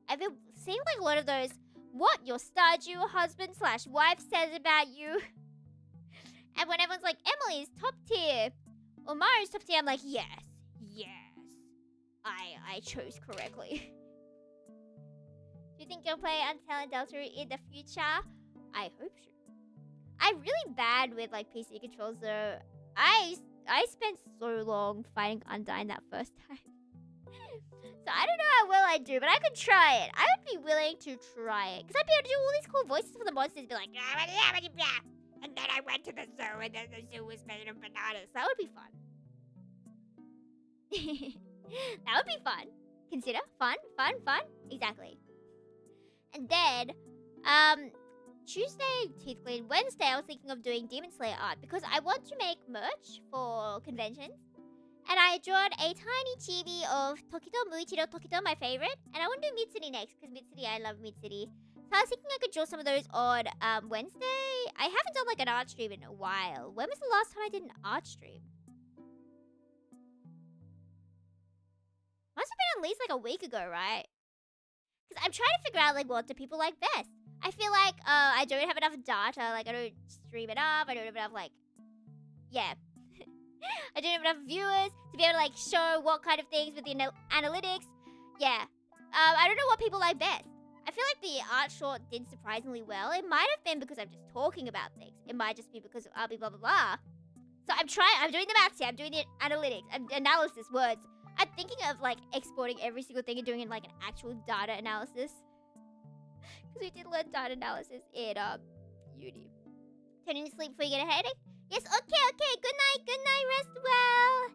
A: I've been seeing like a lot of those, what your Stardew husband / wife says about you. And when everyone's like, Emily's top tier, or Mario's top tier, I'm like, yes. I chose correctly. Do you think you'll play Untalented Delta in the future? I hope so. I'm really bad with like PC controls though. I spent so long fighting Undyne that first time. So I don't know how well I do, but I could try it. I would be willing to try it. Because I'd be able to do all these cool voices for the monsters. Be like, and then I went to the zoo, and then the zoo was made of bananas. That would be fun. That would be fun. Consider fun. Exactly. And then, Tuesday, teeth clean. Wednesday, I was thinking of doing Demon Slayer art because I want to make merch for conventions. And I drawn a tiny chibi of Tokito, Muichiro Tokito, my favorite. And I want to do Mid-City next because Mid-City, I love Mid-City. So I was thinking I could draw some of those on Wednesday. I haven't done like an art stream in a while. When was the last time I did an art stream? Must have been at least like a week ago, right? Because I'm trying to figure out like what do people like best. I feel like I don't have enough data. Like I don't stream enough. I don't have enough like, yeah. I don't have enough viewers to be able to like show what kind of things with the analytics. Yeah. I don't know what people like best. I feel like the art short did surprisingly well. It might have been because I'm just talking about things. It might just be because I'll be blah blah blah. So I'm doing the maths here. I'm doing the analytics, analysis, words. I'm thinking of like exporting every single thing and doing it like an actual data analysis. Because we did learn data analysis in uni. Turning to sleep before you get a headache? Yes, okay. Good night, rest well.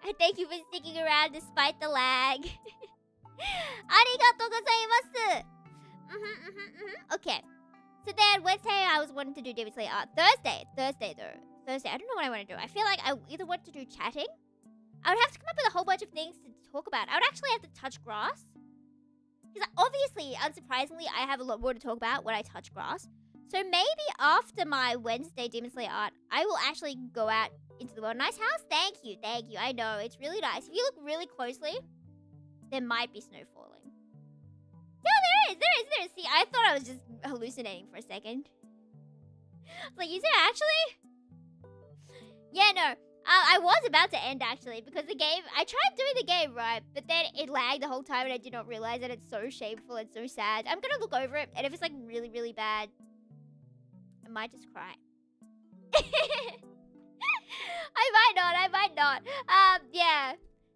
A: And thank you for sticking around despite the lag. Arigatou gozaimasu. Okay. So then Wednesday I was wanting to do Demon Slayer art. Thursday, I don't know what I want to do. I feel like I either want to do chatting. I would have to come up with a whole bunch of things to talk about. I would actually have to touch grass. Because obviously, unsurprisingly, I have a lot more to talk about when I touch grass. So maybe after my Wednesday Demon Slayer art, I will actually go out into the world. Nice house? Thank you. I know, it's really nice. If you look really closely, there might be snow falling. No, there is. See, I thought I was just hallucinating for a second. I was like, is there actually? Yeah, no. I was about to end actually because the game, I tried doing the game right, but then it lagged the whole time and I did not realize that it's so shameful and so sad. I'm gonna look over it and if it's like really, really bad, I might just cry. I might not. Yeah.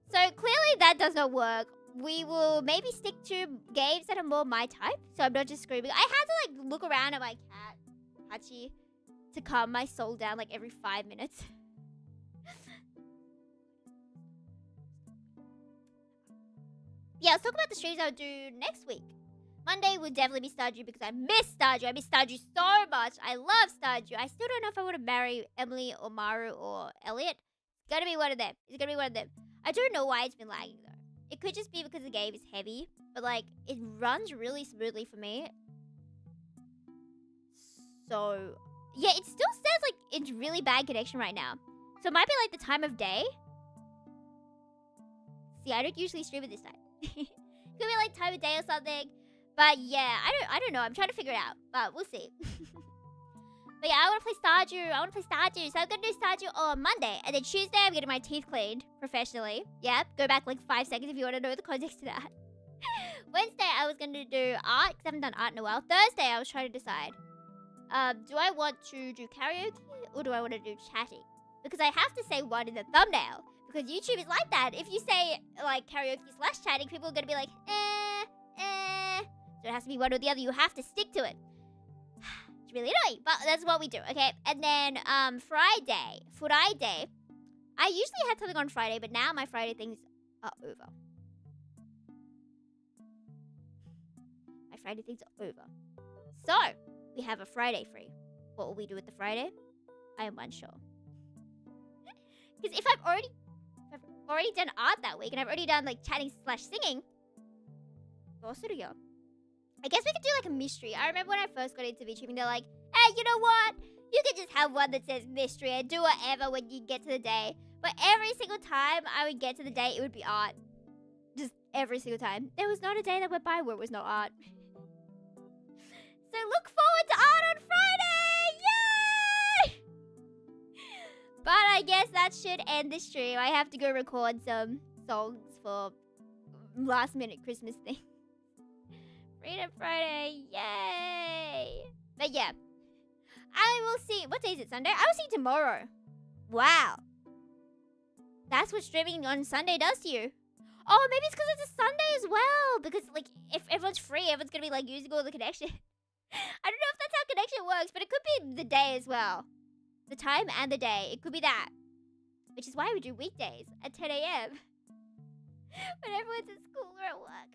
A: So clearly that does not work. We will maybe stick to games that are more my type, so I'm not just screaming. I had to like look around at my cat, Hachi, to calm my soul down like every 5 minutes. Yeah, let's talk about the streams I'll do next week. Monday will definitely be Stardew because I miss Stardew. I miss Stardew so much. I love Stardew. I still don't know if I want to marry Emily or Maru or Elliot. It's gonna be one of them. I don't know why it's been lagging though. It could just be because the game is heavy, but like it runs really smoothly for me. So yeah, it still says like it's really bad connection right now. So it might be like the time of day. See, I don't usually stream at this time. Could be like time of day or something. But yeah, I don't know. I'm trying to figure it out. But we'll see. But yeah, I want to play Stardew. So I'm going to do Stardew on Monday. And then Tuesday, I'm getting my teeth cleaned professionally. Yep. Go back like 5 seconds if you want to know the context to that. Wednesday, I was going to do art because I haven't done art in a while. Thursday, I was trying to decide. Do I want to do karaoke or do I want to do chatting? Because I have to say one in the thumbnail. Because YouTube is like that. If you say like karaoke / chatting, people are going to be like, So it has to be one or the other. You have to stick to it. It's really annoying, but that's what we do, okay? And then Friday. I usually had something on Friday, but now my Friday things are over. My Friday things are over. So, we have a Friday free. What will we do with the Friday? I am unsure. Because if I've already done art that week and I've already done like chatting slash singing, I guess we could do like a mystery. I remember when I first got into VTubing, they're like, hey, you know what? You could just have one that says mystery and do whatever when you get to the day. But every single time I would get to the day, it would be art. Just every single time. There was not a day that went by where it was no art. So look forward to art on Friday! Yay! But I guess that should end the stream. I have to go record some songs for last minute Christmas thing. Freedom Friday, yay! But yeah, I will see. What day is it? Sunday? I will see you tomorrow. Wow. That's what streaming on Sunday does to you. Oh, maybe it's because it's a Sunday as well. Because, like, if everyone's free, everyone's going to be, like, using all the connection. I don't know if that's how connection works, but it could be the day as well. The time and the day. It could be that. Which is why we do weekdays at 10 a.m. when everyone's at school or at work.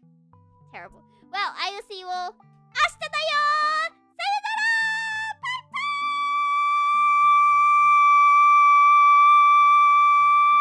A: Terrible. Well, I will see you all